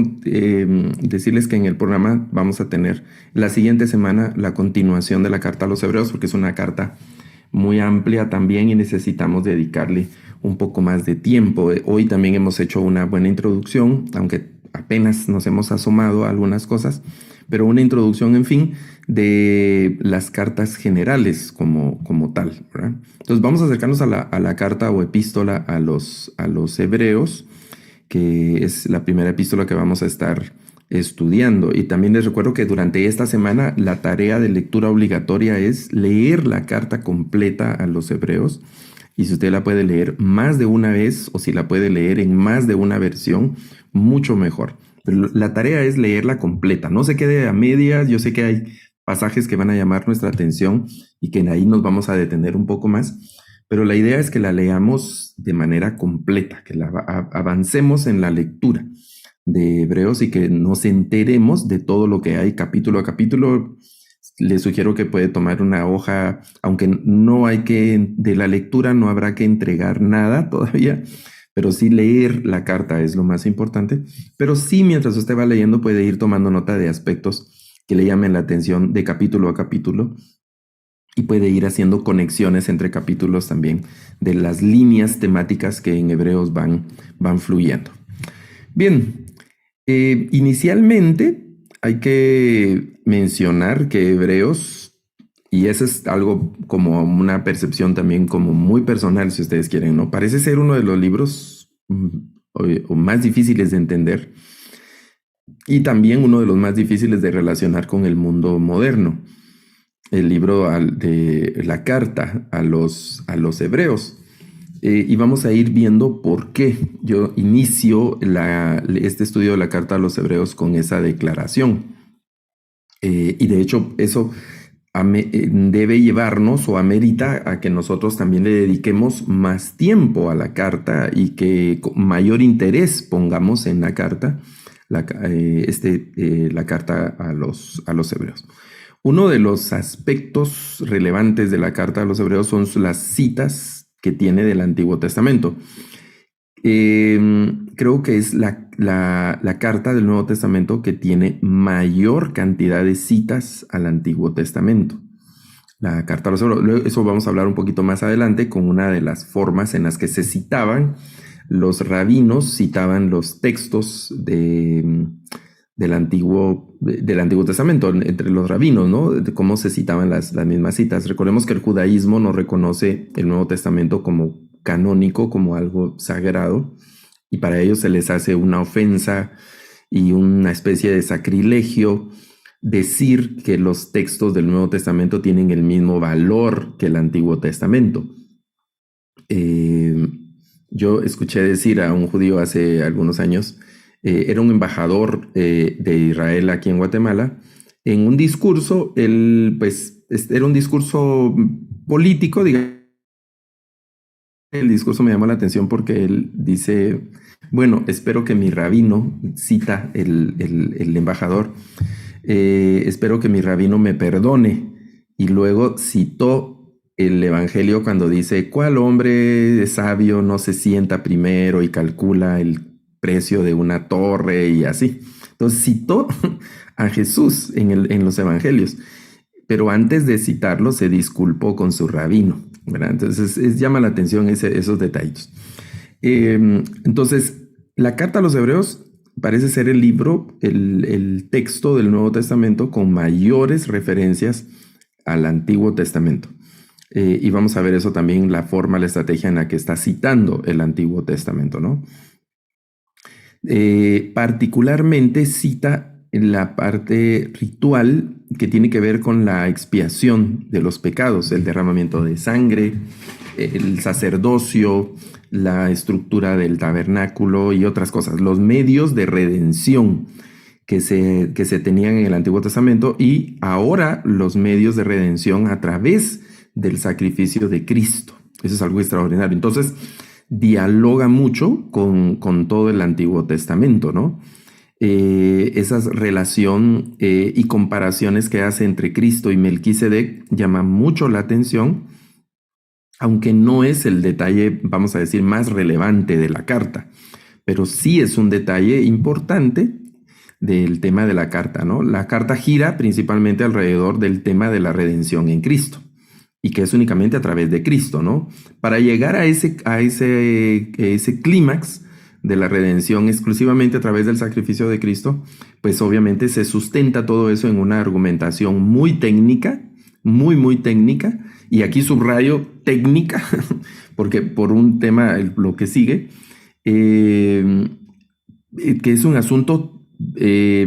decirles que en el programa vamos a tener la siguiente semana la continuación de la carta a los hebreos, porque es una carta muy amplia también y necesitamos dedicarle un poco más de tiempo. Hoy también hemos hecho una buena introducción, aunque apenas nos hemos asomado a algunas cosas, pero una introducción, en fin, de las cartas generales como tal, ¿verdad? Entonces vamos a acercarnos a la carta o epístola a los hebreos, que es la primera epístola que vamos a estar estudiando. Y también les recuerdo que durante esta semana la tarea de lectura obligatoria es leer la carta completa a los hebreos. Y si usted la puede leer más de una vez, o si la puede leer en más de una versión, mucho mejor. Pero la tarea es leerla completa, no se quede a medias. Yo sé que hay pasajes que van a llamar nuestra atención y que ahí nos vamos a detener un poco más, pero la idea es que la leamos de manera completa, que avancemos en la lectura de Hebreos y que nos enteremos de todo lo que hay capítulo a capítulo. Les sugiero que puede tomar una hoja, aunque de la lectura no habrá que entregar nada todavía, pero sí leer la carta es lo más importante. Pero sí, mientras usted va leyendo, puede ir tomando nota de aspectos que le llamen la atención de capítulo a capítulo y puede ir haciendo conexiones entre capítulos también de las líneas temáticas que en Hebreos van fluyendo. Bien, inicialmente hay que mencionar que Hebreos, y eso es algo como una percepción también como muy personal, si ustedes quieren, ¿no? Parece ser uno de los libros o más difíciles de entender y también uno de los más difíciles de relacionar con el mundo moderno. El libro de la carta a los Hebreos. Y vamos a ir viendo por qué yo inicio este estudio de la carta a los Hebreos con esa declaración. Y de hecho eso debe llevarnos o amerita a que nosotros también le dediquemos más tiempo a la carta y que mayor interés pongamos en la carta, la carta a los Hebreos. Uno de los aspectos relevantes de la carta a los Hebreos son las citas que tiene del Antiguo Testamento. Creo que es la carta del Nuevo Testamento que tiene mayor cantidad de citas al Antiguo Testamento. La carta a los Hebreos, eso vamos a hablar un poquito más adelante con una de las formas en las que se citaban. Los rabinos citaban los textos del Antiguo Testamento, entre los rabinos, ¿no? De cómo se citaban las mismas citas. Recordemos que el judaísmo no reconoce el Nuevo Testamento como canónico, como algo sagrado, y para ellos se les hace una ofensa y una especie de sacrilegio decir que los textos del Nuevo Testamento tienen el mismo valor que el Antiguo Testamento. Yo escuché decir a un judío hace algunos años, era un embajador de Israel aquí en Guatemala, en un discurso, era un discurso político, digamos. El discurso me llamó la atención porque él dice, bueno, espero que mi rabino, cita el embajador, espero que mi rabino me perdone. Y luego citó el evangelio cuando dice, ¿cuál hombre sabio no se sienta primero y calcula el precio de una torre y así? Entonces citó a Jesús en los evangelios, pero antes de citarlo se disculpó con su rabino, ¿verdad? Entonces llama la atención esos detalles. Entonces, la carta a los Hebreos parece ser el libro, el texto del Nuevo Testamento con mayores referencias al Antiguo Testamento. Y vamos a ver eso también, la forma, la estrategia en la que está citando el Antiguo Testamento, ¿no? Particularmente cita la parte ritual que tiene que ver con la expiación de los pecados, el derramamiento de sangre, el sacerdocio, la estructura del tabernáculo y otras cosas, los medios de redención que se tenían en el Antiguo Testamento y ahora los medios de redención a través del sacrificio de Cristo. Eso es algo extraordinario. Entonces, dialoga mucho con todo el Antiguo Testamento, ¿no? Esa relación y comparaciones que hace entre Cristo y Melquisedec llama mucho la atención, aunque no es el detalle, vamos a decir, más relevante de la carta, pero sí es un detalle importante del tema de la carta, ¿no? La carta gira principalmente alrededor del tema de la redención en Cristo, y que es únicamente a través de Cristo, ¿no? Para llegar a ese clímax de la redención exclusivamente a través del sacrificio de Cristo, pues obviamente se sustenta todo eso en una argumentación muy técnica, muy técnica, y aquí subrayo técnica, porque por un tema, lo que sigue, que es un asunto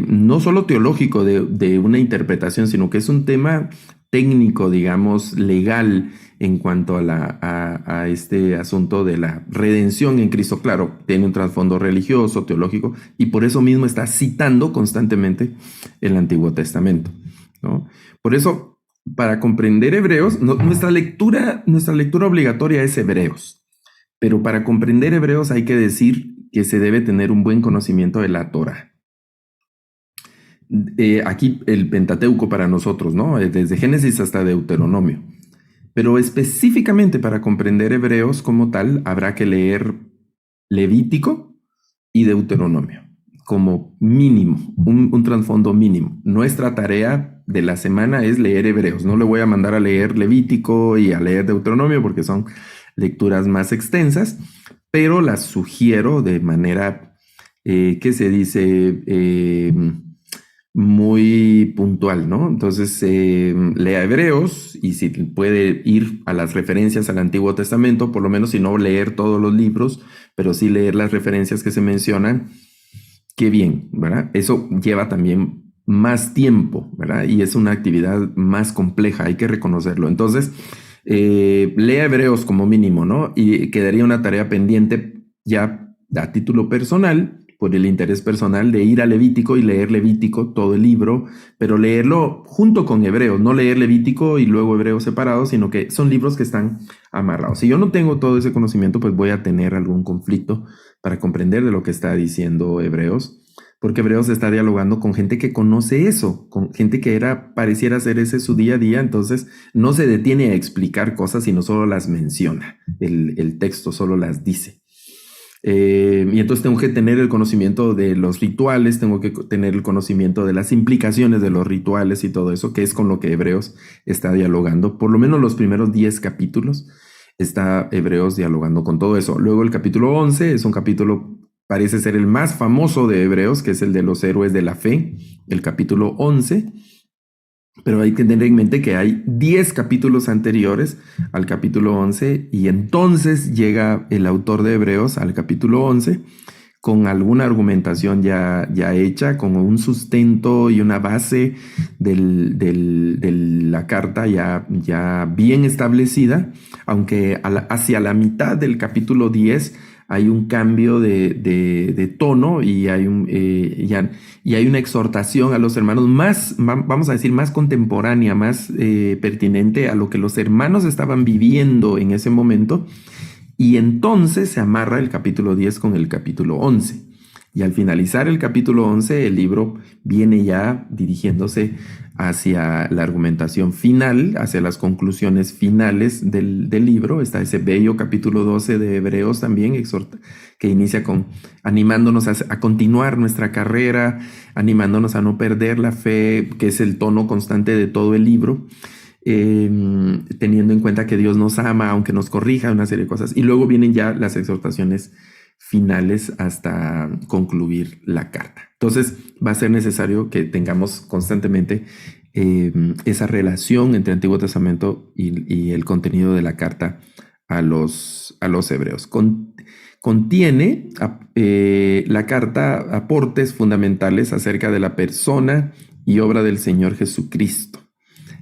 no solo teológico de una interpretación, sino que es un tema técnico, digamos, legal en cuanto a este asunto de la redención en Cristo. Claro, tiene un trasfondo religioso, teológico, y por eso mismo está citando constantemente el Antiguo Testamento, ¿no? Por eso, para comprender Hebreos, nuestra lectura obligatoria es Hebreos, pero para comprender Hebreos hay que decir que se debe tener un buen conocimiento de la Torá. Aquí el Pentateuco para nosotros, ¿no? Desde Génesis hasta Deuteronomio. Pero específicamente para comprender Hebreos como tal, habrá que leer Levítico y Deuteronomio, como mínimo, un trasfondo mínimo. Nuestra tarea de la semana es leer Hebreos. No le voy a mandar a leer Levítico y a leer Deuteronomio porque son lecturas más extensas, pero las sugiero de manera, ¿qué se dice? Muy puntual, ¿no? Entonces, lea Hebreos y si puede ir a las referencias al Antiguo Testamento, por lo menos si no leer todos los libros, pero sí leer las referencias que se mencionan, qué bien, ¿verdad? Eso lleva también más tiempo, ¿verdad? Y es una actividad más compleja, hay que reconocerlo. Entonces, lea Hebreos como mínimo, ¿no? Y quedaría una tarea pendiente ya a título personal, por el interés personal de ir a Levítico y leer Levítico, todo el libro, pero leerlo junto con Hebreos, no leer Levítico y luego Hebreos separados, sino que son libros que están amarrados. Si yo no tengo todo ese conocimiento, pues voy a tener algún conflicto para comprender de lo que está diciendo Hebreos, porque Hebreos está dialogando con gente que conoce eso, con gente que pareciera ser ese su día a día, entonces no se detiene a explicar cosas, sino solo las menciona, el texto solo las dice. Y entonces tengo que tener el conocimiento de los rituales, tengo que tener el conocimiento de las implicaciones de los rituales y todo eso, que es con lo que Hebreos está dialogando. Por lo menos los primeros 10 capítulos está Hebreos dialogando con todo eso. Luego el capítulo 11 es un capítulo, parece ser el más famoso de Hebreos, que es el de los héroes de la fe, el capítulo 11. Pero hay que tener en mente que hay 10 capítulos anteriores al capítulo 11 y entonces llega el autor de Hebreos al capítulo 11 con alguna argumentación ya hecha, con un sustento y una base de la carta ya bien establecida, aunque hacia la mitad del capítulo 10 hay un cambio de tono y hay una exhortación a los hermanos vamos a decir, más contemporánea, más pertinente a lo que los hermanos estaban viviendo en ese momento. Y entonces se amarra el capítulo 10 con el capítulo 11. Y al finalizar el capítulo 11, el libro viene ya dirigiéndose hacia la argumentación final, hacia las conclusiones finales del libro. Está ese bello capítulo 12 de Hebreos también, que inicia con animándonos a continuar nuestra carrera, animándonos a no perder la fe, que es el tono constante de todo el libro. Teniendo en cuenta que Dios nos ama, aunque nos corrija, una serie de cosas. Y luego vienen ya las exhortaciones finales hasta concluir la carta. Entonces va a ser necesario que tengamos constantemente esa relación entre Antiguo Testamento y el contenido de la carta a los hebreos. Contiene la carta aportes fundamentales acerca de la persona y obra del Señor Jesucristo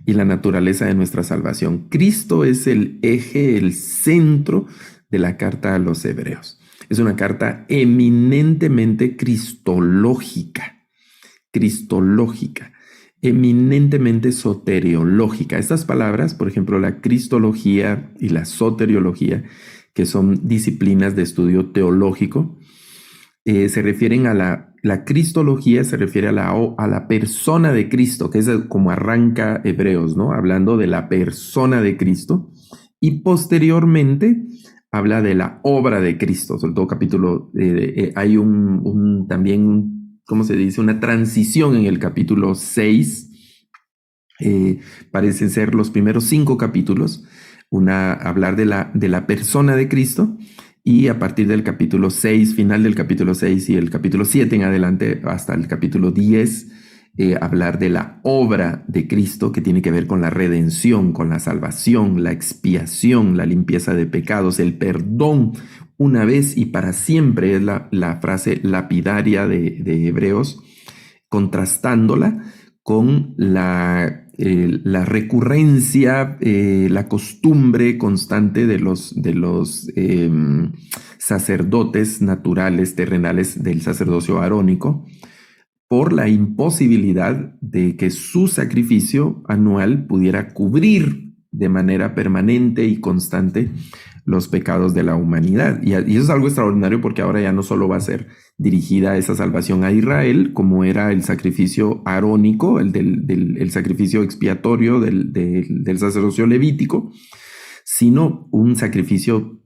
y la naturaleza de nuestra salvación. Cristo es el eje, el centro de la carta a los hebreos. Es una carta eminentemente cristológica, eminentemente soteriológica. Estas palabras, por ejemplo, la cristología y la soteriología, que son disciplinas de estudio teológico, se refieren a la cristología, se refiere a la persona de Cristo, que es como arranca Hebreos, ¿no? Hablando de la persona de Cristo, y posteriormente habla de la obra de Cristo. Sobre todo capítulo, hay también, ¿cómo se dice? Una transición en el capítulo 6. Parecen ser los primeros 5 capítulos, hablar de la persona de Cristo, y a partir del capítulo 6, final del capítulo 6 y el capítulo 7 en adelante hasta el capítulo 10, hablar de la obra de Cristo, que tiene que ver con la redención, con la salvación, la expiación, la limpieza de pecados, el perdón una vez y para siempre, es la frase lapidaria de Hebreos, contrastándola con la recurrencia, la costumbre constante de los sacerdotes naturales, terrenales del sacerdocio arónico, por la imposibilidad de que su sacrificio anual pudiera cubrir de manera permanente y constante los pecados de la humanidad. Y eso es algo extraordinario, porque ahora ya no solo va a ser dirigida esa salvación a Israel, como era el sacrificio arónico, el sacrificio expiatorio del sacerdocio levítico, sino un sacrificio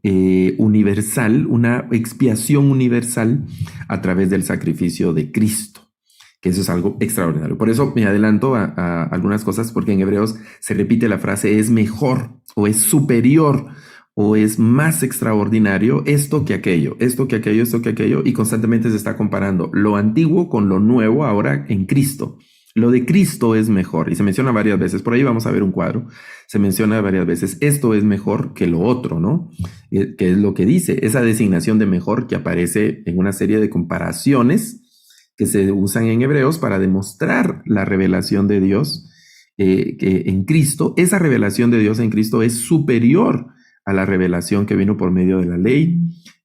universal, una expiación universal a través del sacrificio de Cristo, que eso es algo extraordinario. Por eso me adelanto a algunas cosas, porque en Hebreos se repite la frase es mejor o es superior o es más extraordinario esto que aquello, esto que aquello, esto que aquello, y constantemente se está comparando lo antiguo con lo nuevo ahora en Cristo. Lo de Cristo es mejor, y se menciona varias veces, por ahí vamos a ver un cuadro, se menciona varias veces, esto es mejor que lo otro, ¿no? Que es lo que dice, esa designación de mejor que aparece en una serie de comparaciones que se usan en Hebreos para demostrar la revelación de Dios que en Cristo. Esa revelación de Dios en Cristo es superior a la revelación que vino por medio de la ley,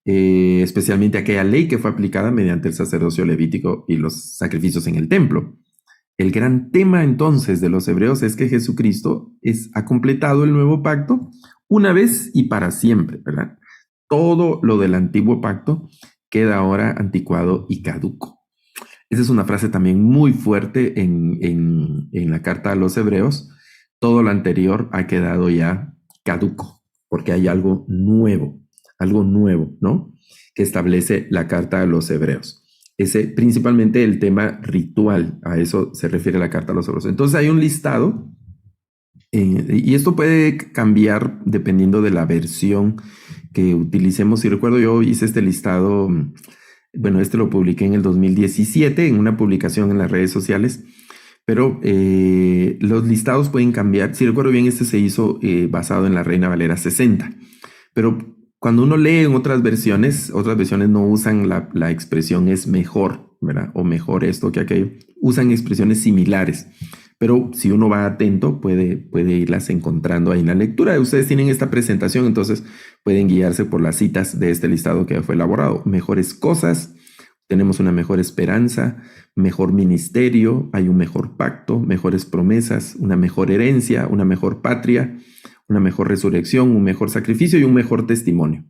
especialmente aquella ley que fue aplicada mediante el sacerdocio levítico y los sacrificios en el templo. El gran tema entonces de los hebreos es que Jesucristo ha completado el nuevo pacto una vez y para siempre, ¿verdad? Todo lo del antiguo pacto queda ahora anticuado y caduco. Esa es una frase también muy fuerte en la carta a los hebreos. Todo lo anterior ha quedado ya caduco, porque hay algo nuevo, ¿no? Que establece la carta a los hebreos. Principalmente el tema ritual, a eso se refiere la carta a los hebreos. Entonces hay un listado, y esto puede cambiar dependiendo de la versión que utilicemos. Si recuerdo, yo hice este listado, bueno, este lo publiqué en el 2017 en una publicación en las redes sociales, pero los listados pueden cambiar. Si recuerdo bien, este se hizo basado en la Reina Valera 60, pero cuando uno lee en otras versiones no usan la expresión es mejor, ¿verdad? O mejor esto que aquello. Usan expresiones similares, pero si uno va atento puede irlas encontrando ahí en la lectura. Ustedes tienen esta presentación, entonces pueden guiarse por las citas de este listado que fue elaborado. Mejores cosas, tenemos una mejor esperanza, mejor ministerio, hay un mejor pacto, mejores promesas, una mejor herencia, una mejor patria, una mejor resurrección, un mejor sacrificio y un mejor testimonio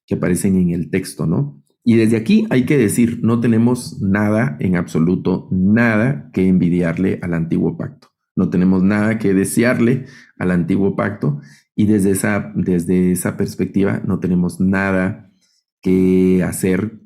que aparecen en el texto, ¿no? Y desde aquí hay que decir, no tenemos nada, en absoluto, nada que envidiarle al antiguo pacto. No tenemos nada que desearle al antiguo pacto, y desde esa perspectiva no tenemos nada que hacer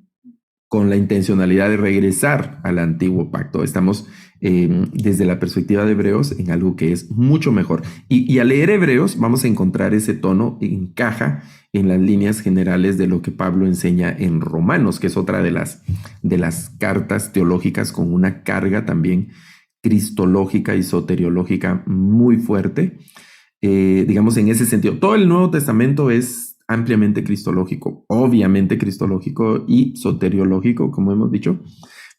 con la intencionalidad de regresar al antiguo pacto. Estamos desde la perspectiva de Hebreos en algo que es mucho mejor. Y al leer Hebreos vamos a encontrar ese tono, encaja en las líneas generales de lo que Pablo enseña en Romanos, que es otra de las cartas teológicas con una carga también cristológica y soteriológica muy fuerte. Digamos, en ese sentido, todo el Nuevo Testamento es ampliamente cristológico, obviamente cristológico y soteriológico, como hemos dicho,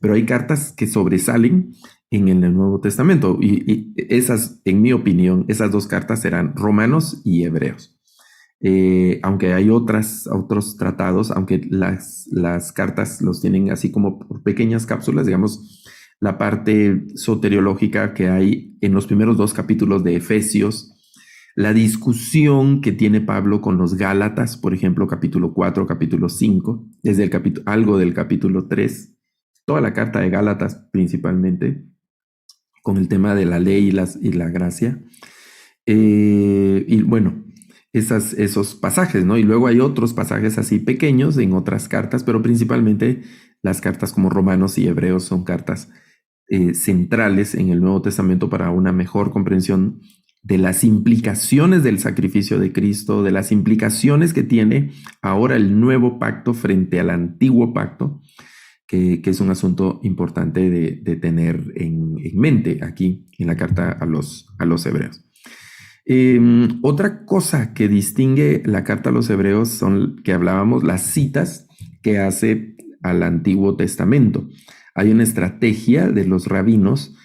pero hay cartas que sobresalen en el Nuevo Testamento, y esas, en mi opinión, esas dos cartas serán Romanos y Hebreos. Aunque hay otros tratados, aunque las cartas los tienen así como por pequeñas cápsulas, digamos, la parte soteriológica que hay en los primeros 2 capítulos de Efesios, la discusión que tiene Pablo con los Gálatas, por ejemplo, capítulo 4, capítulo 5, desde algo del capítulo 3, toda la carta de Gálatas principalmente, con el tema de la ley y la gracia. Y bueno, esos pasajes, ¿no? Y luego hay otros pasajes así pequeños en otras cartas, pero principalmente las cartas como Romanos y Hebreos son cartas centrales en el Nuevo Testamento para una mejor comprensión de las implicaciones del sacrificio de Cristo, de las implicaciones que tiene ahora el nuevo pacto frente al antiguo pacto, que es un asunto importante de tener en mente aquí en la carta a los hebreos. Otra cosa que distingue la carta a los hebreos son, que hablábamos, las citas que hace al Antiguo Testamento. Hay una estrategia de los rabinos.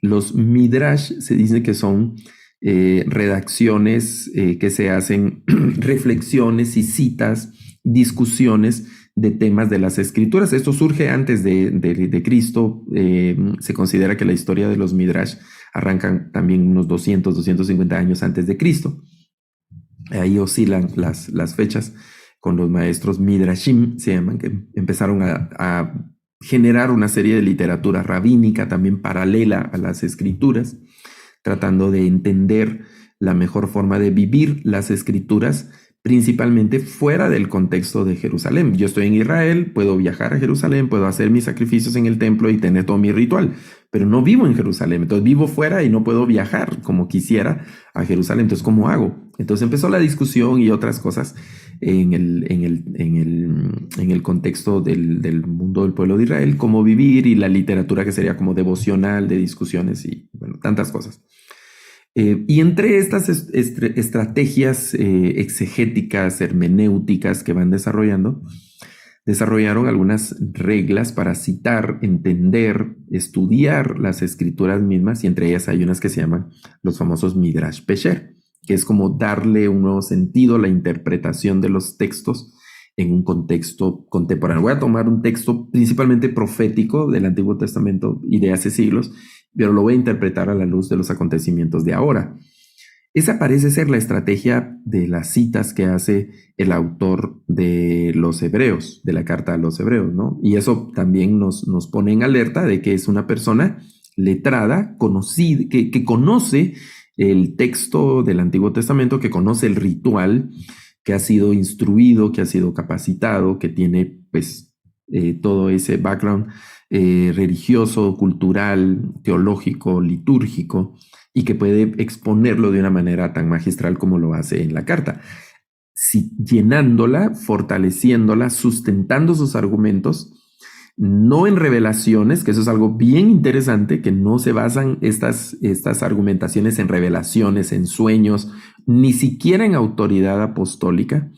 Los midrash se dice que son redacciones que se hacen, reflexiones y citas, discusiones de temas de las escrituras. Esto surge antes de Cristo. Se considera que la historia de los midrash arrancan también unos 250 años antes de Cristo. Ahí oscilan las fechas con los maestros midrashim, se llaman, que empezaron a generar una serie de literatura rabínica también paralela a las escrituras, tratando de entender la mejor forma de vivir las escrituras, principalmente fuera del contexto de Jerusalén. Yo estoy en Israel, puedo viajar a Jerusalén, puedo hacer mis sacrificios en el templo y tener todo mi ritual, pero no vivo en Jerusalén, entonces vivo fuera y no puedo viajar como quisiera a Jerusalén. Entonces, ¿cómo hago? Entonces empezó la discusión y otras cosas en el contexto del mundo del pueblo de Israel, cómo vivir, y la literatura que sería como devocional, de discusiones y bueno, tantas cosas. Y entre estas estrategias exegéticas, hermenéuticas que van desarrollaron algunas reglas para citar, entender, estudiar las escrituras mismas, y entre ellas hay unas que se llaman los famosos Midrash Pesher, que es como darle un nuevo sentido a la interpretación de los textos en un contexto contemporáneo. Voy a tomar un texto principalmente profético del Antiguo Testamento y de hace siglos, pero lo voy a interpretar a la luz de los acontecimientos de ahora. Esa parece ser la estrategia de las citas que hace el autor de los Hebreos, de la carta a los Hebreos, ¿no? Y eso también nos pone en alerta de que es una persona letrada, conocida, que conoce el texto del Antiguo Testamento, que conoce el ritual, que ha sido instruido, que ha sido capacitado, que tiene pues todo ese background religioso, cultural, teológico, litúrgico, y que puede exponerlo de una manera tan magistral como lo hace en la carta, llenándola, fortaleciéndola, sustentando sus argumentos, no en revelaciones, que eso es algo bien interesante, que no se basan estas argumentaciones en revelaciones, en sueños, ni siquiera en autoridad apostólica,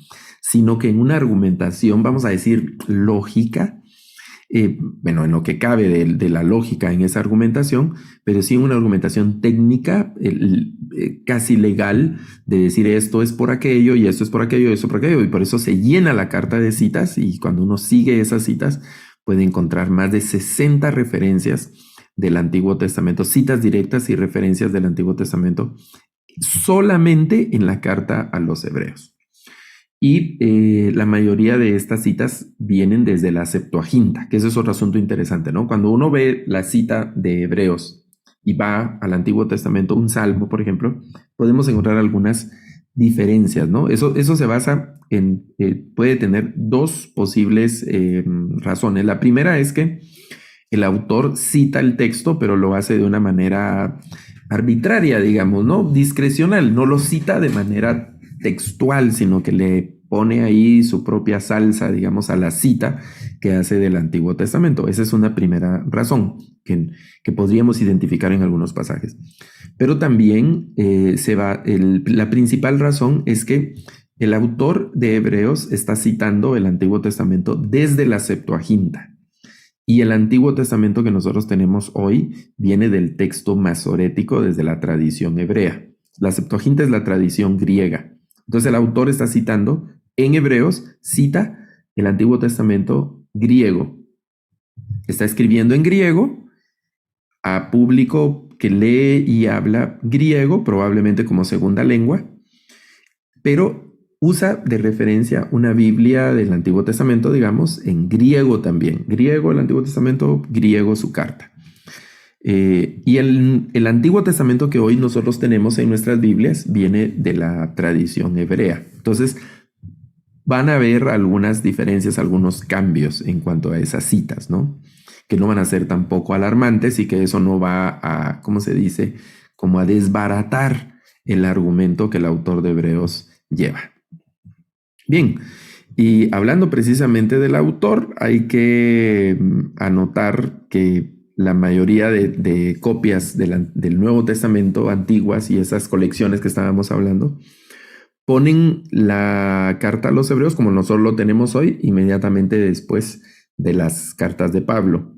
sino que en una argumentación, vamos a decir, lógica, bueno, en lo que cabe de la lógica en esa argumentación, pero sí en una argumentación técnica, casi legal, de decir esto es por aquello y esto es por aquello y esto por aquello, y por eso se llena la carta de citas, y cuando uno sigue esas citas puede encontrar más de 60 referencias del Antiguo Testamento, citas directas y referencias del Antiguo Testamento, solamente en la carta a los Hebreos. Y la mayoría de estas citas vienen desde la Septuaginta, que ese es otro asunto interesante, ¿no? Cuando uno ve la cita de Hebreos y va al Antiguo Testamento, un salmo, por ejemplo, podemos encontrar algunas diferencias, ¿no? Eso se basa en, puede tener dos posibles razones. La primera es que el autor cita el texto, pero lo hace de una manera arbitraria, digamos, ¿no? Discrecional, no lo cita de manera textual, sino que le pone ahí su propia salsa, digamos, a la cita que hace del Antiguo Testamento. Esa es una primera razón que podríamos identificar en algunos pasajes. Pero también la principal razón es que el autor de Hebreos está citando el Antiguo Testamento desde la Septuaginta. Y el Antiguo Testamento que nosotros tenemos hoy viene del texto masorético, desde la tradición hebrea. La Septuaginta es la tradición griega. Entonces el autor está citando en Hebreos, cita el Antiguo Testamento griego. Está escribiendo en griego a público que lee y habla griego, probablemente como segunda lengua, pero usa de referencia una Biblia del Antiguo Testamento, digamos, en griego también. Griego el Antiguo Testamento, griego su carta. Y el Antiguo Testamento que hoy nosotros tenemos en nuestras Biblias viene de la tradición hebrea. Entonces van a haber algunas diferencias, algunos cambios en cuanto a esas citas, ¿no? Que no van a ser tampoco alarmantes y que eso no va a, ¿cómo se dice? Como a desbaratar el argumento que el autor de Hebreos lleva. Bien, y hablando precisamente del autor, hay que anotar que la mayoría de copias del Nuevo Testamento antiguas y esas colecciones que estábamos hablando ponen la carta a los Hebreos como nosotros lo tenemos hoy, inmediatamente después de las cartas de Pablo.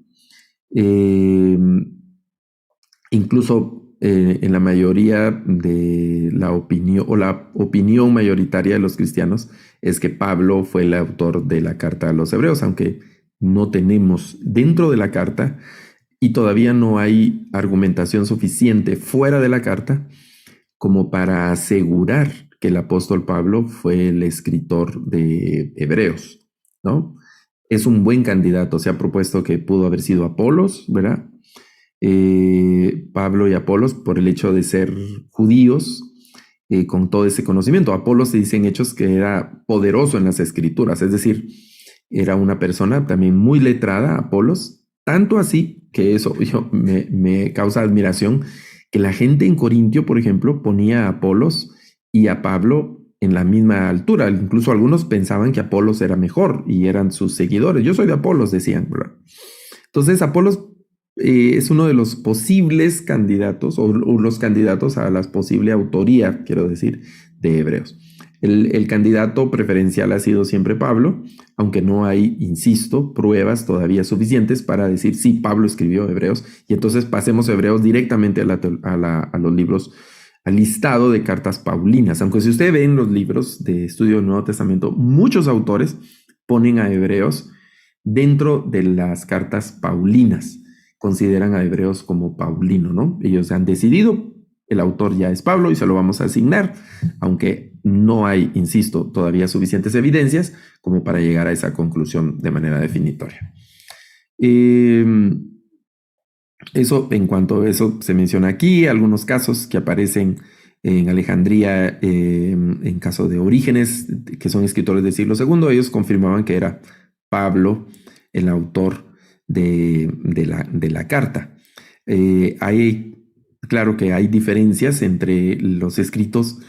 Incluso en la mayoría de la opinión mayoritaria de los cristianos es que Pablo fue el autor de la carta a los Hebreos, aunque no tenemos dentro de la carta y todavía no hay argumentación suficiente fuera de la carta como para asegurar que el apóstol Pablo fue el escritor de Hebreos, ¿no? Es un buen candidato. Se ha propuesto que pudo haber sido Apolos, ¿verdad? Pablo y Apolos, por el hecho de ser judíos con todo ese conocimiento. Apolos se dice en Hechos que era poderoso en las escrituras, es decir, era una persona también muy letrada, Apolos, tanto así que eso me causa admiración, que la gente en Corintio, por ejemplo, ponía a Apolos y a Pablo en la misma altura. Incluso algunos pensaban que Apolos era mejor y eran sus seguidores. Yo soy de Apolos, decían, ¿verdad? Entonces, Apolos es uno de los posibles candidatos o los candidatos a la posible autoría, quiero decir, de Hebreos. El candidato preferencial ha sido siempre Pablo, aunque no hay, insisto, pruebas todavía suficientes para decir si Pablo escribió Hebreos. Y entonces pasemos Hebreos directamente a los libros, al listado de cartas paulinas. Aunque si usted ve en los libros de estudio del Nuevo Testamento, muchos autores ponen a Hebreos dentro de las cartas paulinas. Consideran a Hebreos como paulino, ¿no? Ellos han decidido, el autor ya es Pablo y se lo vamos a asignar, aunque no hay, insisto, todavía suficientes evidencias como para llegar a esa conclusión de manera definitoria. Eso, en cuanto a eso, se menciona aquí algunos casos que aparecen en Alejandría, en caso de Orígenes, que son escritores del siglo II, ellos confirmaban que era Pablo el autor de la carta. Claro que hay diferencias entre los escritos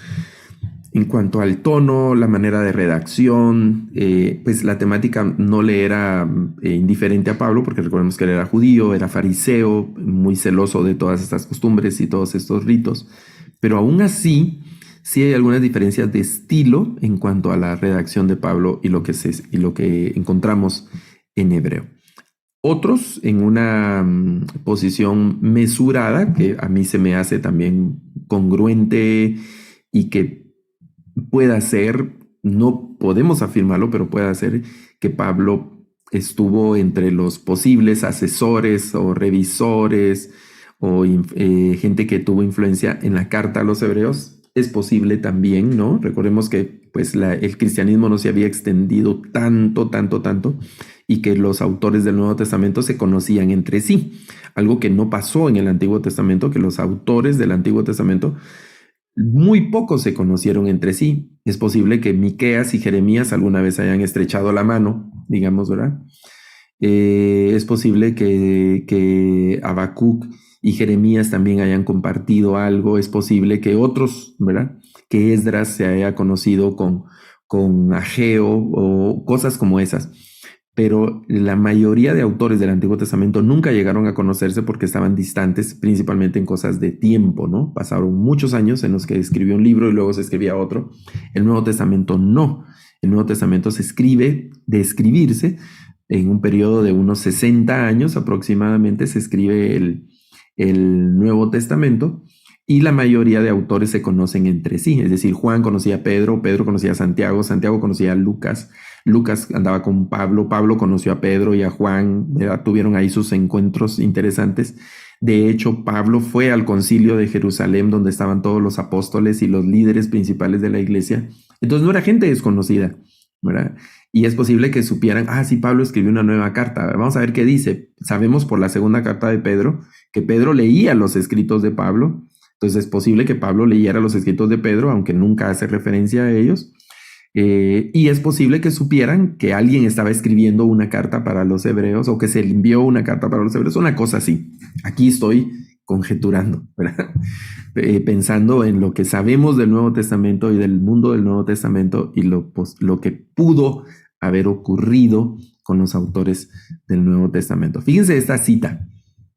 en cuanto al tono, la manera de redacción, pues la temática no le era indiferente a Pablo, porque recordemos que él era judío, era fariseo, muy celoso de todas estas costumbres y todos estos ritos, pero aún así sí hay algunas diferencias de estilo en cuanto a la redacción de Pablo y lo que encontramos en hebreo. Otros en una posición mesurada, que a mí se me hace también congruente y que pueda ser, no podemos afirmarlo, pero puede ser que Pablo estuvo entre los posibles asesores o revisores o gente que tuvo influencia en la carta a los hebreos. Es posible también, ¿no? Recordemos que pues el cristianismo no se había extendido tanto, y que los autores del Nuevo Testamento se conocían entre sí. Algo que no pasó en el Antiguo Testamento, que los autores del Antiguo Testamento muy pocos se conocieron entre sí. Es posible que Miqueas y Jeremías alguna vez hayan estrechado la mano, digamos, ¿verdad? Es posible que Habacuc y Jeremías también hayan compartido algo. Es posible que otros, ¿verdad? Que Esdras se haya conocido con Ageo o cosas como esas. Pero la mayoría de autores del Antiguo Testamento nunca llegaron a conocerse porque estaban distantes, principalmente en cosas de tiempo, ¿no? Pasaron muchos años en los que escribió un libro y luego se escribía otro. El Nuevo Testamento no. El Nuevo Testamento se escribe, de escribirse, en un periodo de unos 60 años aproximadamente se escribe el Nuevo Testamento y la mayoría de autores se conocen entre sí. Es decir, Juan conocía a Pedro, Pedro conocía a Santiago, Santiago conocía a Lucas, Lucas andaba con Pablo, Pablo conoció a Pedro y a Juan, ¿verdad? Tuvieron ahí sus encuentros interesantes. De hecho, Pablo fue al concilio de Jerusalén donde estaban todos los apóstoles y los líderes principales de la iglesia. Entonces no era gente desconocida, ¿verdad? Y es posible que supieran, sí, Pablo escribió una nueva carta. Vamos a ver qué dice. Sabemos por la segunda carta de Pedro que Pedro leía los escritos de Pablo. Entonces es posible que Pablo leyera los escritos de Pedro, aunque nunca hace referencia a ellos. Y es posible que supieran que alguien estaba escribiendo una carta para los hebreos o que se le envió una carta para los hebreos, una cosa así. Aquí estoy conjeturando, ¿verdad? Pensando en lo que sabemos del Nuevo Testamento y del mundo del Nuevo Testamento y lo que pudo haber ocurrido con los autores del Nuevo Testamento. Fíjense esta cita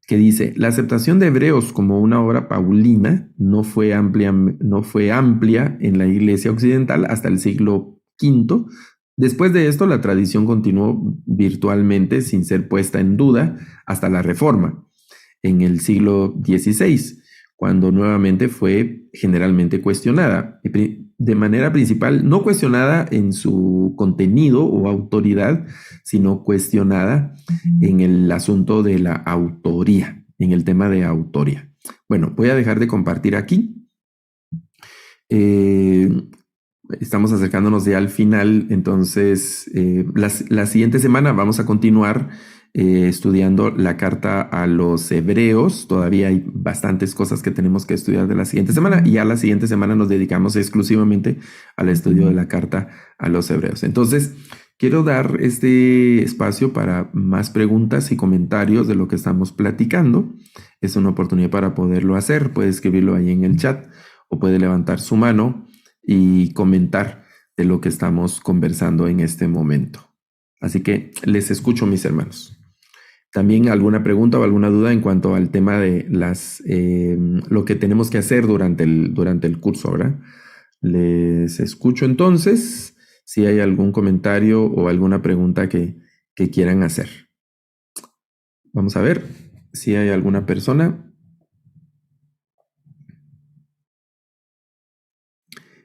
que dice: la aceptación de Hebreos como una obra paulina no fue amplia en la Iglesia occidental hasta el siglo V. Después de esto, la tradición continuó virtualmente sin ser puesta en duda hasta la Reforma, en el siglo XVI, cuando nuevamente fue generalmente cuestionada, de manera principal, no cuestionada en su contenido o autoridad, sino cuestionada en el asunto de la autoría, en el tema de autoría. Bueno, voy a dejar de compartir aquí. Estamos acercándonos ya al final, entonces la siguiente semana vamos a continuar estudiando la carta a los hebreos. Todavía hay bastantes cosas que tenemos que estudiar de la siguiente semana, y ya la siguiente semana nos dedicamos exclusivamente al estudio de la carta a los hebreos. Entonces, quiero dar este espacio para más preguntas y comentarios de lo que estamos platicando. Es una oportunidad para poderlo hacer. Puede escribirlo ahí en el chat o puede levantar su mano y comentar de lo que estamos conversando en este momento. Así que les escucho, mis hermanos. También alguna pregunta o alguna duda en cuanto al tema de lo que tenemos que hacer durante el curso, ¿verdad? Les escucho entonces, si hay algún comentario o alguna pregunta que quieran hacer. Vamos a ver si hay alguna persona.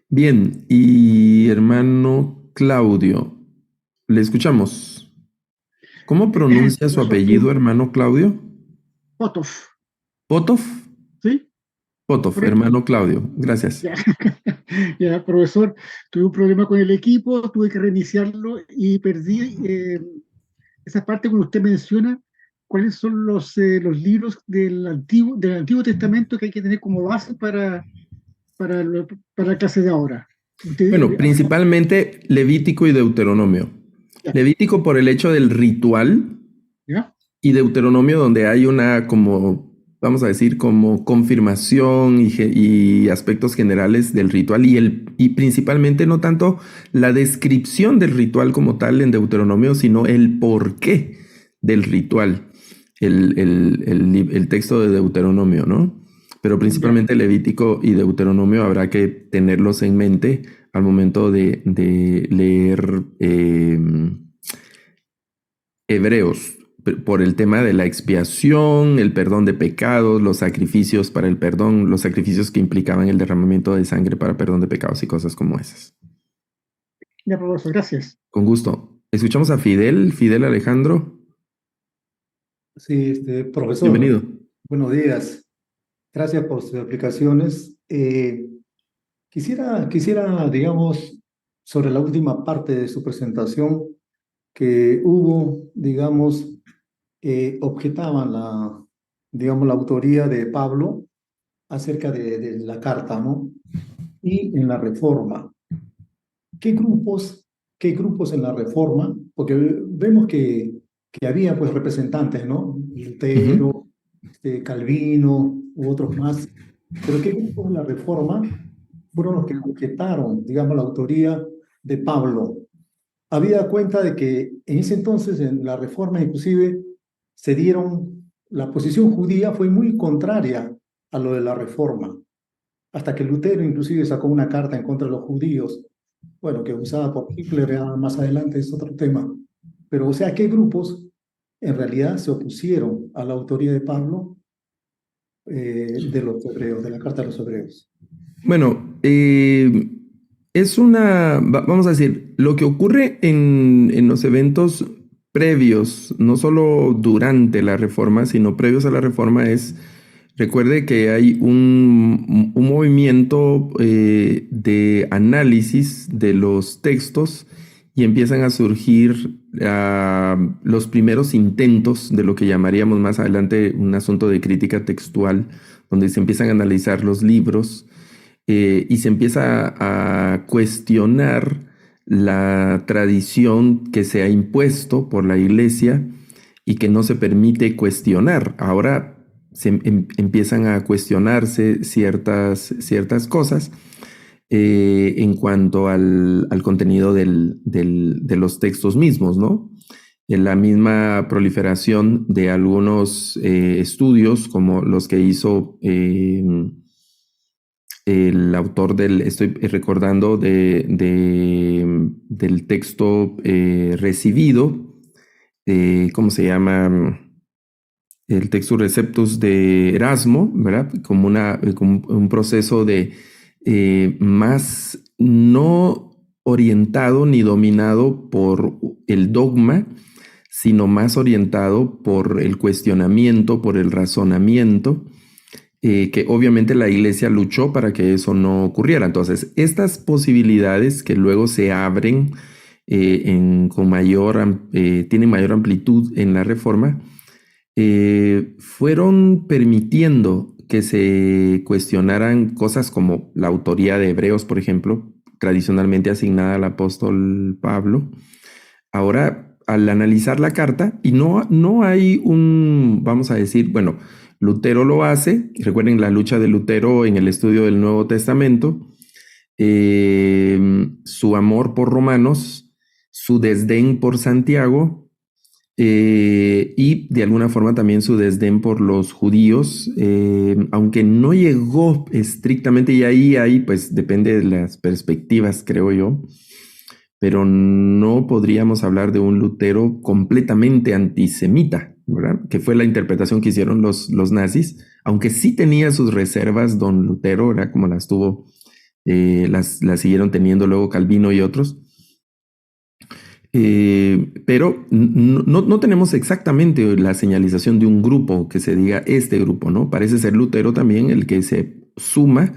Bien, y hermano Claudio, le escuchamos. ¿Cómo pronuncia su Profesor, apellido, hermano Claudio? Potov, ¿Potov? ¿sí? Potov, Correcto. hermano Claudio. Gracias. Ya. Ya, profesor, tuve un problema con el equipo, tuve que reiniciarlo y perdí esa parte cuando usted menciona cuáles son los libros del Antiguo Testamento que hay que tener como base para, para la clase de ahora. Bueno, principalmente Levítico y Deuteronomio. Ya. Levítico por el hecho del ritual, ¿Ya? y Deuteronomio donde hay una como, vamos a decir, como confirmación y aspectos generales del ritual, y principalmente no tanto la descripción del ritual como tal en Deuteronomio, sino el porqué del ritual, el texto de Deuteronomio, ¿no? Pero principalmente Levítico y Deuteronomio habrá que tenerlos en mente al momento de leer Hebreos, por el tema de la expiación, el perdón de pecados, los sacrificios para el perdón, los sacrificios que implicaban el derramamiento de sangre para perdón de pecados y cosas como esas. Ya, profesor, gracias. Con gusto. Escuchamos a Fidel Alejandro. Sí, profesor, Bienvenido. buenos días. Gracias por sus explicaciones. Quisiera, digamos, sobre la última parte de su presentación, que hubo, digamos, objetaban digamos, la autoría de Pablo acerca de la carta, ¿no? Y en la Reforma. ¿Qué grupos en la Reforma? Porque vemos que había pues representantes, ¿no? Lutero, Calvino u otros más, pero ¿qué grupos en la Reforma fueron los que objetaron, digamos, la autoría de Pablo? Habida cuenta de que en ese entonces, en la Reforma inclusive, la posición judía fue muy contraria a lo de la Reforma, hasta que Lutero inclusive sacó una carta en contra de los judíos, bueno, que usada por Hitler ya más adelante es otro tema. Pero, o sea, ¿qué grupos en realidad se opusieron a la autoría de Pablo de los hebreos, de la carta de los hebreos? Bueno, vamos a decir, lo que ocurre en los eventos previos, no solo durante la Reforma, sino previos a la Reforma recuerde que hay un movimiento de análisis de los textos, y empiezan a surgir los primeros intentos de lo que llamaríamos más adelante un asunto de crítica textual, donde se empiezan a analizar los libros y se empieza a cuestionar la tradición que se ha impuesto por la Iglesia y que no se permite cuestionar. Ahora empiezan a cuestionarse ciertas cosas en cuanto al contenido de los textos mismos, ¿no? En la misma proliferación de algunos estudios como los que hizo el autor estoy recordando del texto recibido, ¿cómo se llama? El texto Receptus de Erasmo, ¿verdad? Como un proceso de más no orientado ni dominado por el dogma, sino más orientado por el cuestionamiento, por el razonamiento, que obviamente la Iglesia luchó para que eso no ocurriera. Entonces, estas posibilidades que luego se abren tienen mayor amplitud en la Reforma, fueron permitiendo que se cuestionaran cosas como la autoría de Hebreos, por ejemplo, tradicionalmente asignada al apóstol Pablo. Ahora, al analizar la carta, y no hay vamos a decir, bueno, Lutero lo hace, recuerden la lucha de Lutero en el estudio del Nuevo Testamento, su amor por Romanos, su desdén por Santiago, y de alguna forma también su desdén por los judíos, aunque no llegó estrictamente, y ahí pues depende de las perspectivas, creo yo, pero no podríamos hablar de un Lutero completamente antisemita, ¿verdad? Que fue la interpretación que hicieron los nazis, aunque sí tenía sus reservas don Lutero, ¿verdad? Como las tuvo, las siguieron teniendo luego Calvino y otros. Pero no tenemos exactamente la señalización de un grupo que se diga este grupo, ¿no? Parece ser Lutero también el que se suma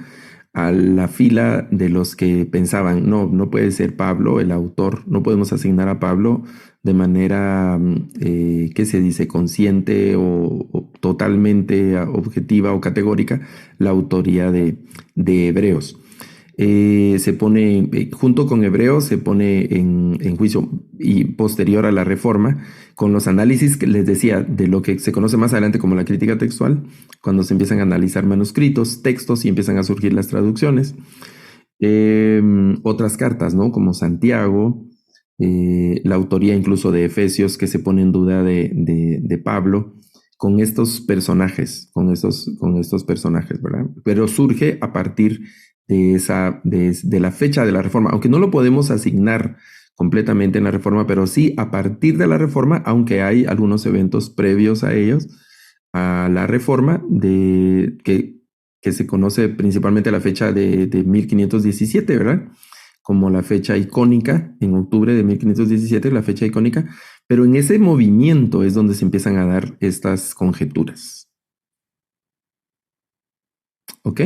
a la fila de los que pensaban, no puede ser Pablo el autor, no podemos asignar a Pablo de manera, ¿qué se dice?, consciente o totalmente objetiva o categórica la autoría de Hebreos. Se pone, junto con Hebreos, se pone en juicio y posterior a la Reforma, con los análisis que les decía de lo que se conoce más adelante como la crítica textual, cuando se empiezan a analizar manuscritos, textos y empiezan a surgir las traducciones. Otras cartas, ¿no? Como Santiago, la autoría incluso de Efesios, que se pone en duda de Pablo, con estos personajes, ¿verdad? Pero surge a partir de la fecha de la Reforma, aunque no lo podemos asignar completamente en la Reforma, pero sí a partir de la Reforma, aunque hay algunos eventos previos a ellos, a la Reforma, que se conoce principalmente la fecha de 1517, ¿verdad? Como la fecha icónica, en octubre de 1517, la fecha icónica, pero en ese movimiento es donde se empiezan a dar estas conjeturas. ¿Ok?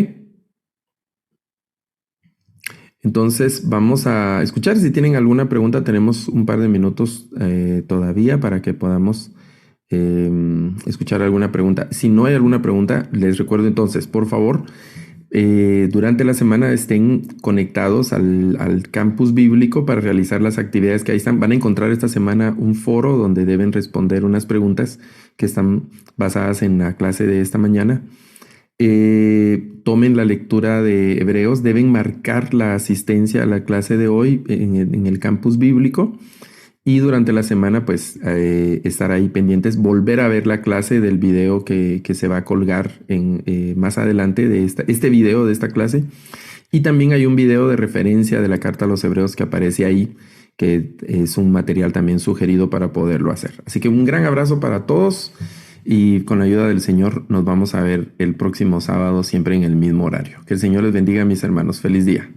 Entonces vamos a escuchar. Si tienen alguna pregunta, tenemos un par de minutos todavía para que podamos escuchar alguna pregunta. Si no hay alguna pregunta, les recuerdo entonces, por favor, durante la semana estén conectados al campus bíblico para realizar las actividades que ahí están. Van a encontrar esta semana un foro donde deben responder unas preguntas que están basadas en la clase de esta mañana. Tomen la lectura de Hebreos, deben marcar la asistencia a la clase de hoy en el campus bíblico, y durante la semana pues estar ahí pendientes, volver a ver la clase del video que se va a colgar más adelante de este video de esta clase, y también hay un video de referencia de la carta a los Hebreos que aparece ahí, que es un material también sugerido para poderlo hacer. Así que un gran abrazo para todos. Y con la ayuda del Señor nos vamos a ver el próximo sábado, siempre en el mismo horario. Que el Señor les bendiga, mis hermanos. Feliz día.